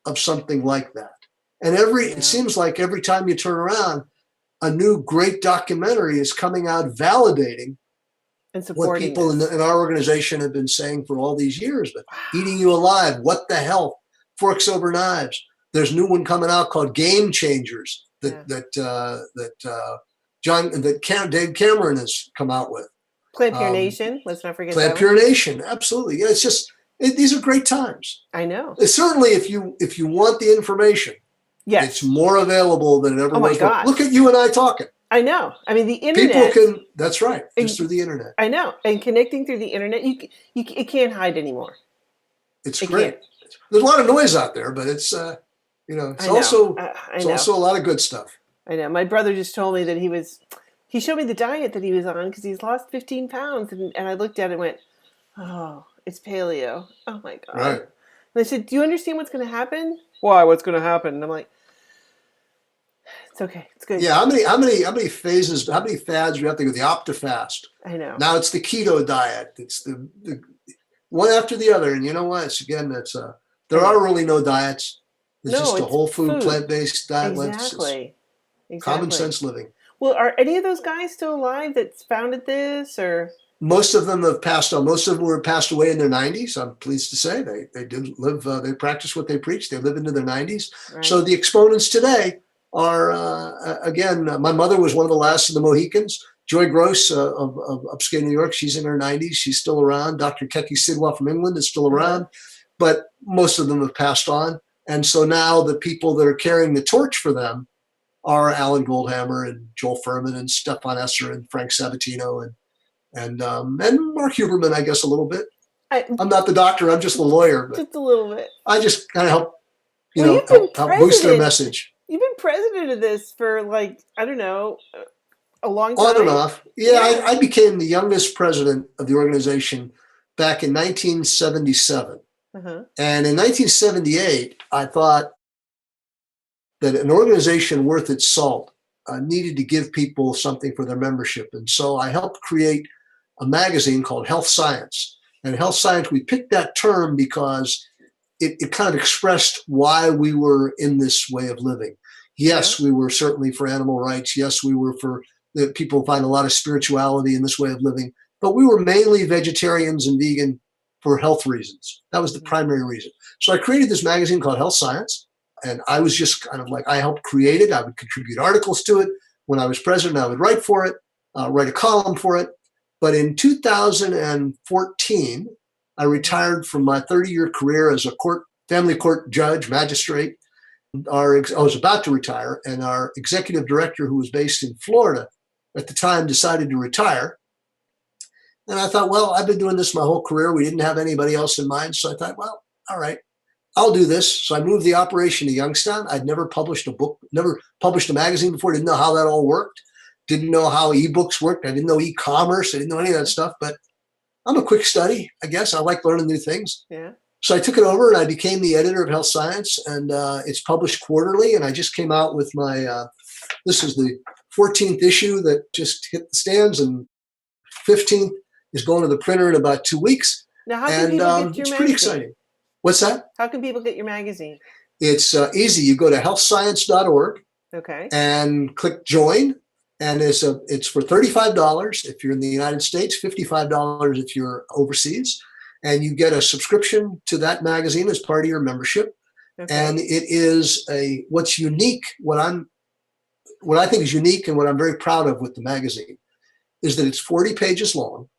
Speaker 2: of something like that? And it seems like every time you turn around, a new great documentary is coming out validating
Speaker 1: and
Speaker 2: what people in our organization have been saying for all these years. But Eating You Alive, What the Health, Forks Over Knives. There's a new one coming out called Game Changers that Dave Cameron has come out with.
Speaker 1: Plant Pure Nation. Let's not forget
Speaker 2: Plant Pure Nation. Absolutely. Yeah, it's just these are great times.
Speaker 1: I know.
Speaker 2: Certainly, if you want the information, it's more available than it ever was. Look at you and I talking.
Speaker 1: I know. I mean, the internet.
Speaker 2: People can. That's right. Just through the internet.
Speaker 1: I know. And connecting through the internet, it can't hide anymore.
Speaker 2: It's great. There's a lot of noise out there, but it's also a lot of good stuff.
Speaker 1: I know. My brother just told me that he showed me the diet that he was on because he's lost 15 pounds, and I looked at it and went, oh, it's paleo. Oh my God.
Speaker 2: Right.
Speaker 1: And I said, do you understand what's going to happen? Why? What's going to happen? And I'm like, it's okay. It's good.
Speaker 2: Yeah. How many phases, how many fads do you have to go? The Optifast.
Speaker 1: I know.
Speaker 2: Now it's the keto diet. It's the one after the other. And you know what? There are really no diets. It's just a whole food, plant-based diet.
Speaker 1: Exactly.
Speaker 2: Common sense living.
Speaker 1: Well, are any of those guys still alive that founded this, or?
Speaker 2: Most of them have passed on. Most of them were passed away in their 90s. I'm pleased to say they did live. They practiced what they preached. They live into their 90s. Right. So the exponents today are again. My mother was one of the last of the Mohicans. Joy Gross of upstate New York. She's in her 90s. She's still around. Dr. Keki Sidwa from England is still around, but most of them have passed on. And so now the people that are carrying the torch for them are Alan Goldhammer and Joel Furman and Stefan Esser and Frank Sabatino and Mark Huberman, I guess, a little bit. I'm not the doctor. I'm just the lawyer. But
Speaker 1: just a little bit.
Speaker 2: I just kind of help boost their message.
Speaker 1: You've been president of this for I don't know, a long time.
Speaker 2: On and off. Yeah. I became the youngest president of the organization back in 1977. And in 1978, I thought that an organization worth its salt needed to give people something for their membership. And so I helped create a magazine called Health Science. And Health Science, we picked that term because it kind of expressed why we were in this way of living. Yes, we were certainly for animal rights. Yes, we were for that people find a lot of spirituality in this way of living. But we were mainly vegetarians and vegan for health reasons. That was the primary reason. So I created this magazine called Health Science. And I was just kind of I helped create it. I would contribute articles to it. When I was president, I would write for it, write a column for it. But in 2014, I retired from my 30-year career as a family court judge, magistrate. I was about to retire, and our executive director, who was based in Florida at the time, decided to retire. And I thought, well, I've been doing this my whole career. We didn't have anybody else in mind. So I thought, well, all right, I'll do this. So I moved the operation to Youngstown. I'd never published a book, never published a magazine before. Didn't know how that all worked. Didn't know how ebooks worked. I didn't know e-commerce. I didn't know any of that stuff. But I'm a quick study, I guess. I like learning new things.
Speaker 1: Yeah.
Speaker 2: So I took it over and I became the editor of Health Science. And it's published quarterly. And I just came out with my, this is the 14th issue that just hit the stands. And 15th is going to the printer in about 2 weeks.
Speaker 1: Now, how can people get your magazine?
Speaker 2: It's pretty exciting. What's that?
Speaker 1: How can people get your magazine?
Speaker 2: It's easy. You go to healthscience.org and click join. And it's for $35 if you're in the United States, $55 if you're overseas. And you get a subscription to that magazine as part of your membership. And it is what's unique, what I think is unique and what I'm very proud of with the magazine is that it's 40 pages long.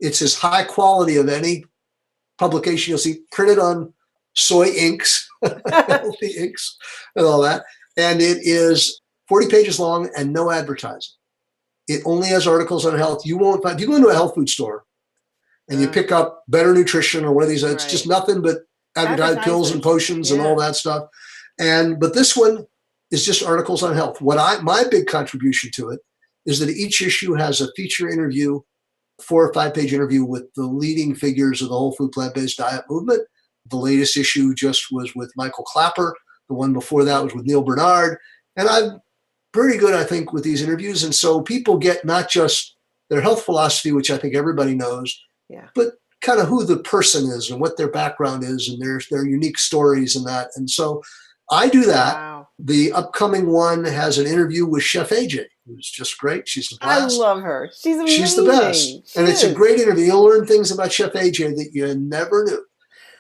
Speaker 2: It's as high quality of any publication you'll see printed on soy inks. healthy inks and all that. And it is 40 pages long and no advertising. It only has articles on health. You won't find, if you go into a health food store and you pick up Better Nutrition or one of these, it's just nothing but advertised pills and potions and all that stuff. But this one is just articles on health. My big contribution to it is that each issue has a feature interview, 4 or 5 page interview with the leading figures of the whole food plant-based diet movement. The latest issue just was with Michael Clapper. The one before that was with Neil Bernard. And I'm pretty good, I think, with these interviews. And so people get not just their health philosophy, which I think everybody knows, but kind of who the person is and what their background is and their unique stories and that. And so I do that.
Speaker 1: Wow.
Speaker 2: The upcoming one has an interview with Chef AJ, who's just great. She's a blast.
Speaker 1: I love her. She's amazing.
Speaker 2: She's the best. It's a great interview. You'll learn things about Chef AJ that you never knew.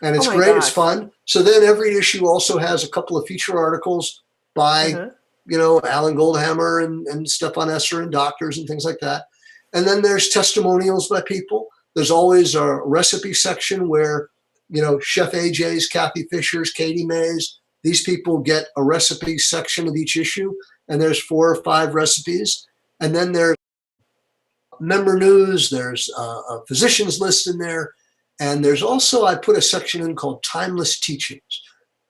Speaker 2: And it's great. Gosh. It's fun. So then every issue also has a couple of feature articles by, Alan Goldhammer and Stefan Esser and doctors and things like that. And then there's testimonials by people. There's always a recipe section where, Chef AJ's, Kathy Fisher's, Katie May's, these people get a recipe section of each issue. And there's 4 or 5 recipes. And then there's member news. There's a physician's list in there. And there's also, I put a section in called Timeless Teachings,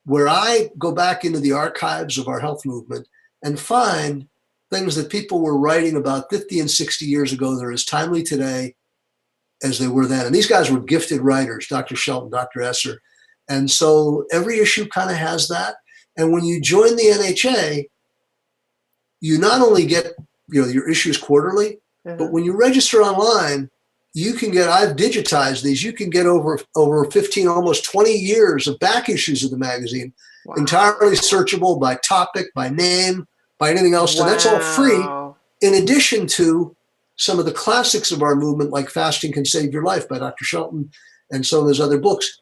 Speaker 2: where I go back into the archives of our health movement and find things that people were writing about 50 and 60 years ago that are as timely today as they were then. And these guys were gifted writers, Dr. Shelton, Dr. Esser. And so every issue kind of has that. And when you join the NHA, you not only get, your issues quarterly, but when you register online, you can get, I've digitized these, you can get over 15, almost 20 years of back issues of the magazine, entirely searchable by topic, by name, by anything else. And that's all free, in addition to some of the classics of our movement, like Fasting Can Save Your Life by Dr. Shelton and some of those other books.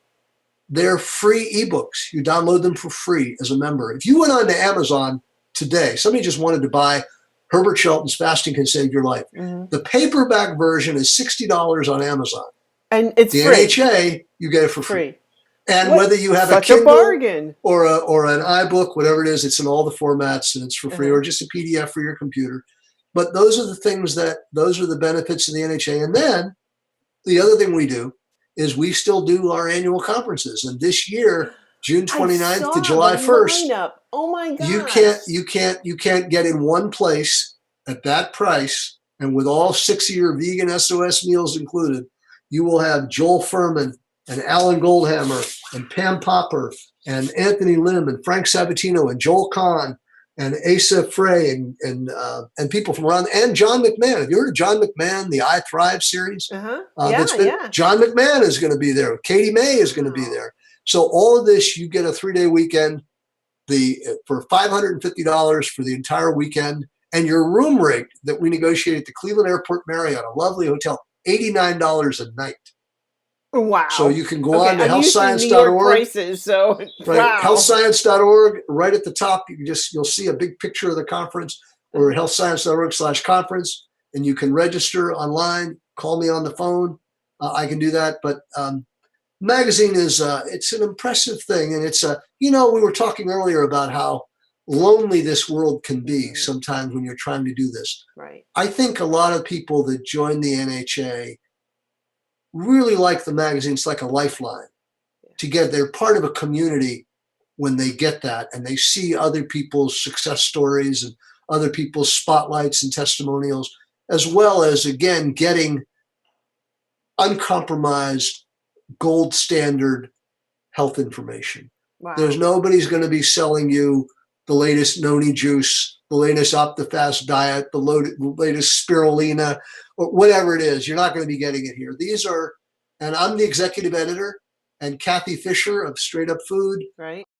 Speaker 2: They're free ebooks. You download them for free as a member. If you went on to Amazon today, somebody just wanted to buy Herbert Shelton's Fasting Can Save Your Life. The paperback version is $60 on Amazon.
Speaker 1: And it's
Speaker 2: the
Speaker 1: free.
Speaker 2: NHA, you get it for free. And
Speaker 1: what?
Speaker 2: Whether you have
Speaker 1: Such
Speaker 2: a Kindle
Speaker 1: bargain.
Speaker 2: or an iBook, whatever it is, it's in all the formats and it's for free, or just a PDF for your computer. But those are the things those are the benefits of the NHA. And then the other thing we do is we still do our annual conferences. And this year, June 29th to July 1st,
Speaker 1: lineup. Oh my God.
Speaker 2: You can't get in one place at that price. And with all 6 of your vegan SOS meals included, you will have Joel Furman and Alan Goldhammer and Pam Popper and Anthony Lim and Frank Sabatino and Joel Kahn and Asa Frey and people from around, and John McMahon. Have you heard of John McMahon, the I Thrive series? John McMahon is going to be there. Katie May is going to be there. So all of this, you get a 3-day weekend for $550 for the entire weekend, and your room rate that we negotiated at the Cleveland Airport Marriott, a lovely hotel, $89 a night.
Speaker 1: Wow.
Speaker 2: So you can go on to healthscience.org.
Speaker 1: Prices, so
Speaker 2: right, healthscience.org, right at the top, you'll see a big picture of the conference, or healthscience.org/conference, and you can register online, call me on the phone. I can do that. But magazine is it's an impressive thing, and it's we were talking earlier about how lonely this world can be sometimes when you're trying to do this.
Speaker 1: Right.
Speaker 2: I think a lot of people that join the NHA really like the magazine. It's like a lifeline to get. They're part of a community when they get that, and they see other people's success stories and other people's spotlights and testimonials, as well as, again, getting uncompromised, gold standard health information.
Speaker 1: Wow.
Speaker 2: There's nobody's going to be selling you the latest noni juice, the latest OptiFast diet, the latest spirulina, or whatever it is. You're not going to be getting it here. These are, and I'm the executive editor, and Kathy Fisher of Straight Up Food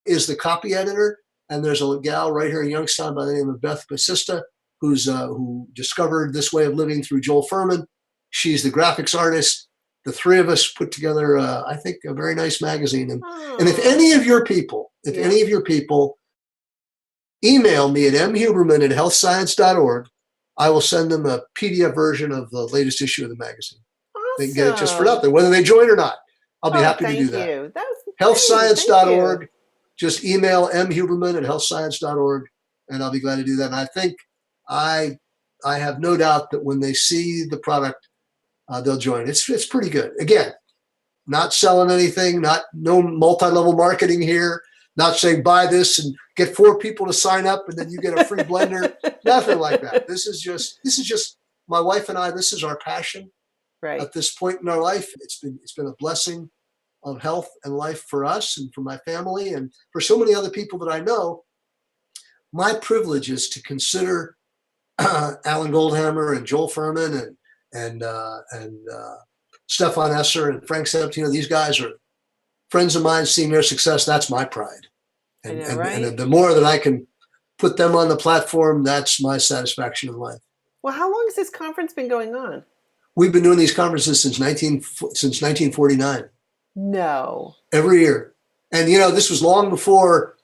Speaker 2: is the copy editor. And there's a gal right here in Youngstown by the name of Beth Basista, who discovered this way of living through Joel Furman. She's the graphics artist. The 3 of us put together, I think, a very nice magazine. And if any of your people, email me at mhuberman@healthscience.org, I will send them a PDF version of the latest issue of the magazine.
Speaker 1: Awesome.
Speaker 2: They can get it just for nothing, whether they join or not. I'll be happy to do that.
Speaker 1: You.
Speaker 2: Healthscience.org, just email mhuberman@healthscience.org, and I'll be glad to do that. And I think I have no doubt that when they see the product, they'll join. It's pretty good. Again, not selling anything, no multi-level marketing here, not saying buy this and get 4 people to sign up and then you get a free blender. Nothing like that. This is just my wife and I. This is our passion.
Speaker 1: Right.
Speaker 2: At this point in our life. It's been a blessing of health and life for us and for my family and for so many other people that I know. My privilege is to consider Alan Goldhammer and Joel Furman and Stefan Esser and Frank Sabatino. These guys are friends of mine. Seeing their success, that's my pride. And,
Speaker 1: I know, right?
Speaker 2: and the more that I can put them on the platform, that's my satisfaction in life.
Speaker 1: Well, how long has this conference been going on?
Speaker 2: We've been doing these conferences since 1949.
Speaker 1: No.
Speaker 2: Every year. And, this was long before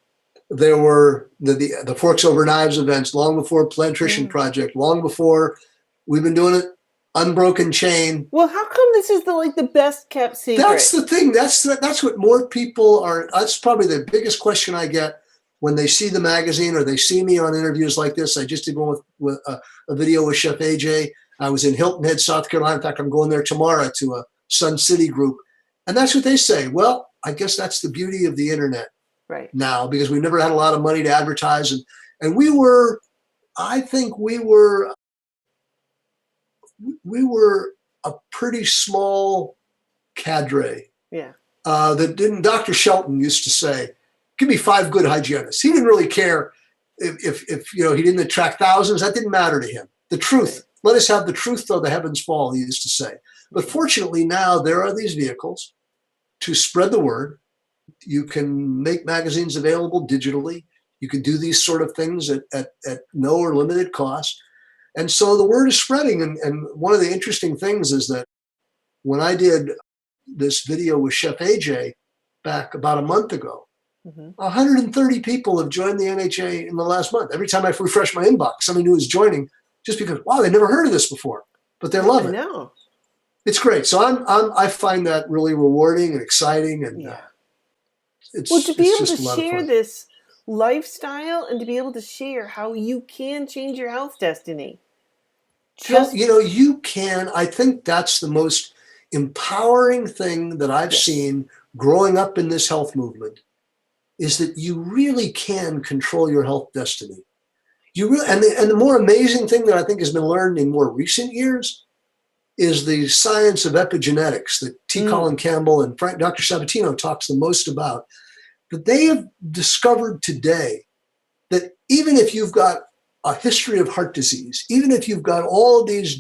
Speaker 2: there were the Forks Over Knives events, long before Plantrition Project, long before. We've been doing it unbroken chain.
Speaker 1: Well, how come this is the best kept secret?
Speaker 2: That's the thing. That's what more people are. That's probably the biggest question I get when they see the magazine or they see me on interviews like this. I just did one with a video with Chef AJ. I was in Hilton Head, South Carolina. In fact, I'm going there tomorrow to a Sun City group. And that's what they say. Well, I guess that's the beauty of the internet now, because we've never had a lot of money to advertise. And I think we were a pretty small cadre.
Speaker 1: Yeah.
Speaker 2: Dr. Shelton used to say, give me 5 good hygienists. He didn't really care if he didn't attract thousands. That didn't matter to him. The truth. Let us have the truth, though the heavens fall, he used to say. But fortunately, now there are these vehicles to spread the word. You can make magazines available digitally. You can do these sort of things at no or limited cost. And so the word is spreading. And one of the interesting things is that when I did this video with Chef AJ back about a month ago, 130 people have joined the NHA in the last month. Every time I refresh my inbox, somebody new is joining. Just because, wow, they never heard of this before, but they love it.
Speaker 1: I know.
Speaker 2: It's great. So I find that really rewarding and exciting, and
Speaker 1: to be able to share this lifestyle and to be able to share how you can change your health destiny.
Speaker 2: You can. I think that's the most empowering thing that I've seen growing up in this health movement, is that you really can control your health destiny. And the more amazing thing that I think has been learned in more recent years is the science of epigenetics that T. Colin Campbell and Dr. Sabatino talks the most about. But they have discovered today that even if you've got a history of heart disease, even if you've got all of these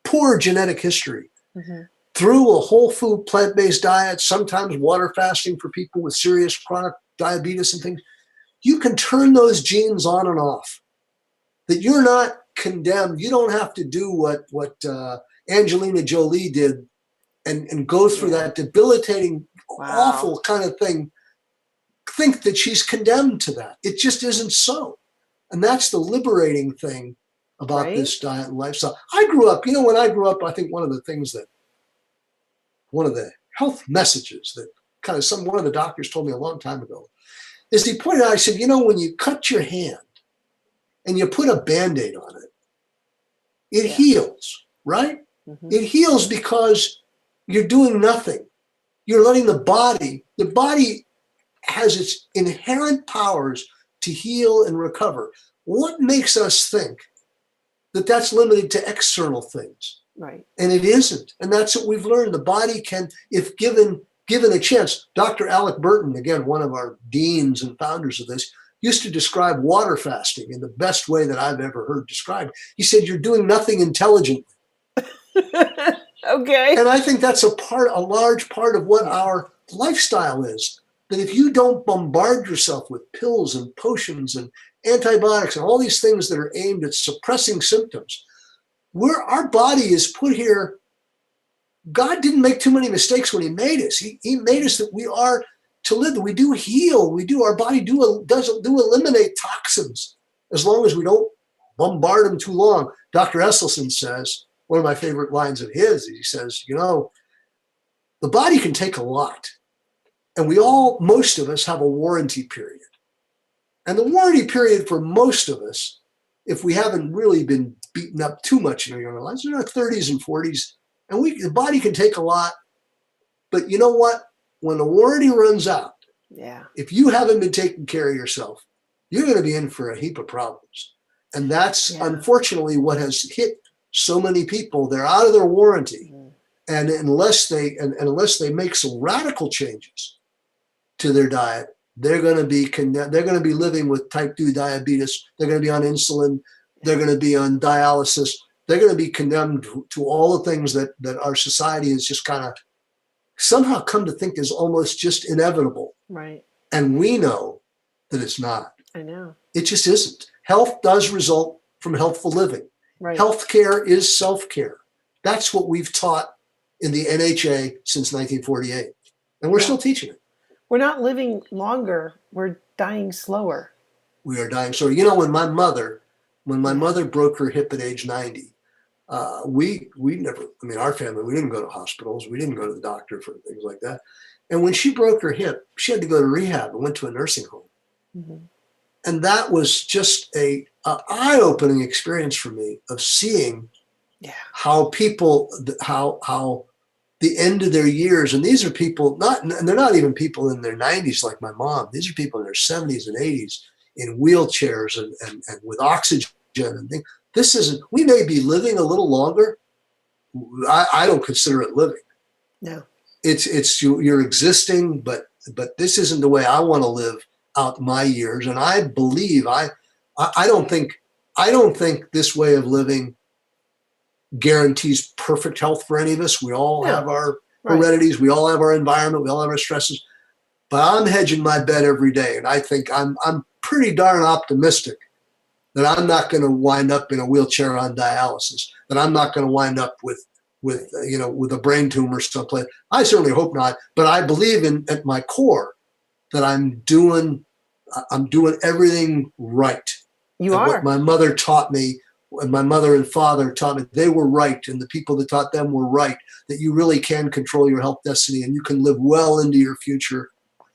Speaker 2: poor genetic history, through a whole food plant-based diet, sometimes water fasting for people with serious chronic diabetes and things, you can turn those genes on and off. That you're not condemned. You don't have to do what Angelina Jolie did and go through that debilitating, awful kind of thing. Think that she's condemned to that. It just isn't so. And that's the liberating thing about this diet and lifestyle. I grew up, when I grew up, I think one of the health messages that one of the doctors told me a long time ago is he pointed out, I said, when you cut your hand and you put a Band-Aid on it, it heals, right? It heals because you're doing nothing. You're letting the body has its inherent powers to heal and recover. What makes us think that that's limited to external things?
Speaker 1: Right.
Speaker 2: And it isn't. And that's what we've learned. The body can, if given a chance. Dr. Alec Burton, again, one of our deans and founders of this, used to describe water fasting in the best way that I've ever heard described. He said, you're doing nothing intelligently.
Speaker 1: Okay.
Speaker 2: And I think that's a large part of what our lifestyle is. That if you don't bombard yourself with pills and potions and antibiotics and all these things that are aimed at suppressing symptoms, our body is put here. God didn't make too many mistakes when he made us. He made us that we are to live, that we do heal. Our body does eliminate toxins as long as we don't bombard them too long. Dr. Esselstyn says, one of my favorite lines of his, he says, the body can take a lot. And most of us have a warranty period. And the warranty period for most of us, if we haven't really been beaten up too much in our younger lives, in our 30s and 40s, and the body can take a lot. But you know what? When the warranty runs out, if you haven't been taking care of yourself, you're going to be in for a heap of problems. And that's unfortunately what has hit so many people. They're out of their warranty. And unless they make some radical changes to their diet, they're going to be living with type 2 diabetes. They're going to be on insulin. They're going to be on dialysis. They're going to be condemned to all the things that our society has just kind of somehow come to think is almost just inevitable.
Speaker 1: Right.
Speaker 2: And we know that it's not.
Speaker 1: I know.
Speaker 2: It just isn't. Health does result from healthful living.
Speaker 1: Right.
Speaker 2: Healthcare is self-care. That's what we've taught in the NHA since 1948. And we're still teaching it.
Speaker 1: We're not living longer. We're dying slower.
Speaker 2: We are dying slower. You know, when my mother broke her hip at age 90, we never, our family, we didn't go to hospitals. We didn't go to the doctor for things like that. And when she broke her hip, she had to go to rehab and went to a nursing home. Mm-hmm. And that was just a eye-opening experience for me of seeing how people, how the end of their years, and these are people and they're not even people in their 90s like my mom. These are people in their 70s and 80s in wheelchairs and with oxygen and things. This isn't, we may be living a little longer. I don't consider it living.
Speaker 1: No.
Speaker 2: It's you're existing, but this isn't the way I want to live out my years. And I believe I don't think this way of living guarantees perfect health for any of us. We all have our heredities. We all have our environment. We all have our stresses. But I'm hedging my bet every day, and I think I'm pretty darn optimistic that I'm not going to wind up in a wheelchair on dialysis. That I'm not going to wind up with a brain tumor someplace. I certainly hope not. But I believe at my core that I'm doing everything right.
Speaker 1: You are.
Speaker 2: What my mother taught me, and my mother and father taught me, they were right, and the people that taught them were right, that you really can control your health destiny and you can live well into your future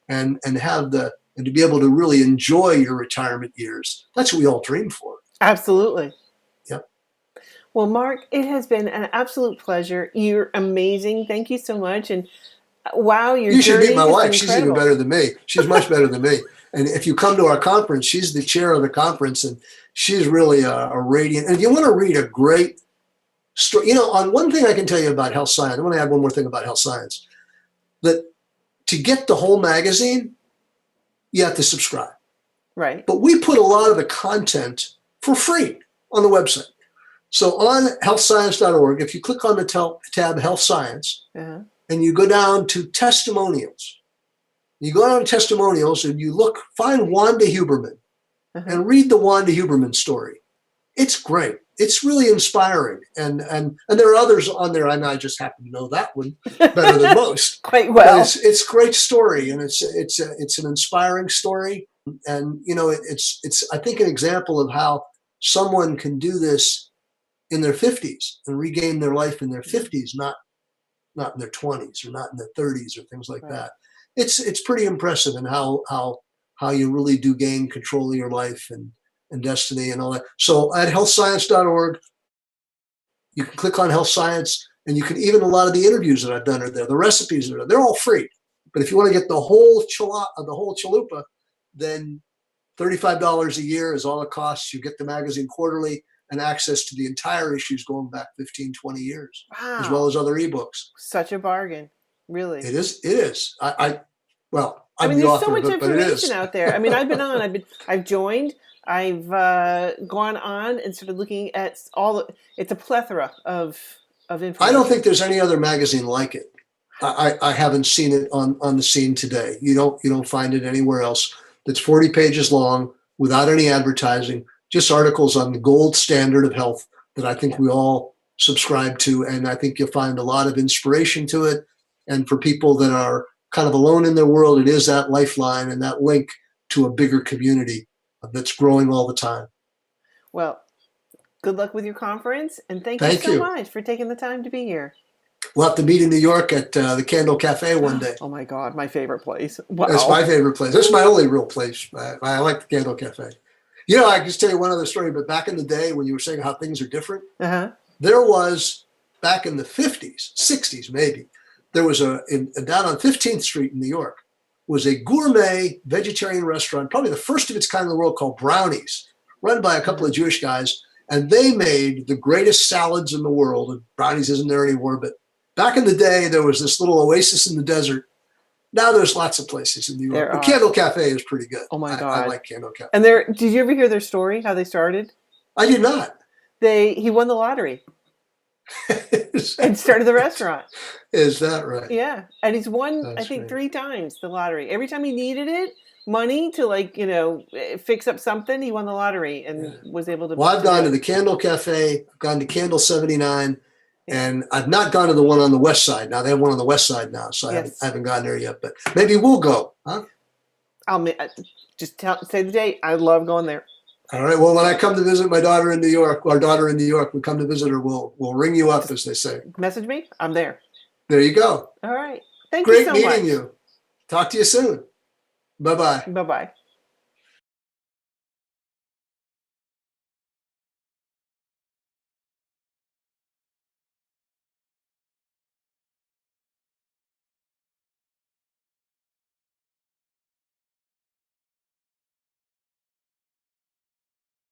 Speaker 2: and to be able to really enjoy your retirement years. That's what we all dream for.
Speaker 1: Absolutely.
Speaker 2: Yep.
Speaker 1: Well, Mark, it has been an absolute pleasure. You're amazing. Thank you so much. And wow, you
Speaker 2: should meet my wife. She's even better than me. She's much better than me. And if you come to our conference, she's the chair of the conference, and she's really a radiant. And if you want to read a great story, on one thing I can tell you about health science, I want to add one more thing about health science, that to get the whole magazine, you have to subscribe.
Speaker 1: Right.
Speaker 2: But we put a lot of the content for free on the website. So on healthscience.org, if you click on the tab Health Science, and you go down to testimonials, you go down to testimonials and you find Wanda Huberman and read the Wanda Huberman story. It's great. It's really inspiring. And there are others on there, and I just happen to know that one better than most.
Speaker 1: Quite well.
Speaker 2: But it's a great story, and it's an inspiring story. And it's I think an example of how someone can do this in their 50s and regain their life in their 50s, not in their 20s or not in their 30s or things like that. It's pretty impressive in how you really do gain control of your life and destiny and all that. So at healthscience.org, you can click on Health Science, and you can even a lot of the interviews that I've done are there. The recipes are there. They're all free. But if you want to get the whole chalupa, then $35 a year is all it costs. You get the magazine quarterly and access to the entire issues going back 15, 20 years, as well as other ebooks.
Speaker 1: Such a bargain, really.
Speaker 2: It is. There's
Speaker 1: so much information out there. I've been on. I've joined. I've gone on and started looking at it's a plethora of information.
Speaker 2: I don't think there's any other magazine like it. I haven't seen it on the scene today. You don't find it anywhere else. That's 40 pages long without any advertising, just articles on the gold standard of health that I think we all subscribe to. And I think you'll find a lot of inspiration to it. And for people that are kind of alone in their world, it is that lifeline and that link to a bigger community that's growing all the time.
Speaker 1: Well, good luck with your conference. And thank you so much for taking the time to be here.
Speaker 2: We'll have to meet in New York at the Candle Cafe one day.
Speaker 1: Oh my God, my favorite place.
Speaker 2: That's
Speaker 1: Wow.
Speaker 2: my favorite place. That's my only real place. I like the Candle Cafe. You know, I can just tell you one other story, but back in the day when you were saying how things are different,
Speaker 1: Uh-huh.
Speaker 2: there was, back in the 50s, 60s maybe, there was down on 15th Street in New York, was a gourmet vegetarian restaurant, probably the first of its kind in the world, called Brownies, run by a couple of Jewish guys. And they made the greatest salads in the world. And Brownies isn't there anymore, but back in the day, there was this little oasis in the desert. Now there's lots of places in New York. But Candle Cafe is pretty good.
Speaker 1: Oh my God.
Speaker 2: I like Candle Cafe.
Speaker 1: And did you ever hear their story, how they started?
Speaker 2: I did not.
Speaker 1: He won the lottery and started the restaurant.
Speaker 2: Is that right?
Speaker 1: Yeah. And he's won,
Speaker 2: That's
Speaker 1: I think,
Speaker 2: right.
Speaker 1: 3 times the lottery. Every time he needed money to fix up something, he won the lottery and was able to.
Speaker 2: Well, I've gone to the Candle Cafe, I've gone to Candle 79, and I've not gone to the one on the west side. Now they have one on the west side now, so I haven't gone there yet, but maybe we'll go. Huh?
Speaker 1: I'll just say the date. I love going there.
Speaker 2: All right. Well, when I come to visit my daughter in New York, our daughter in New York, we come to visit her, we'll ring you up, as they say.
Speaker 1: Message me. I'm there.
Speaker 2: There you go.
Speaker 1: All right. Thank you
Speaker 2: Great
Speaker 1: so much.
Speaker 2: meeting you. Talk to you soon. Bye-bye.
Speaker 1: Bye-bye.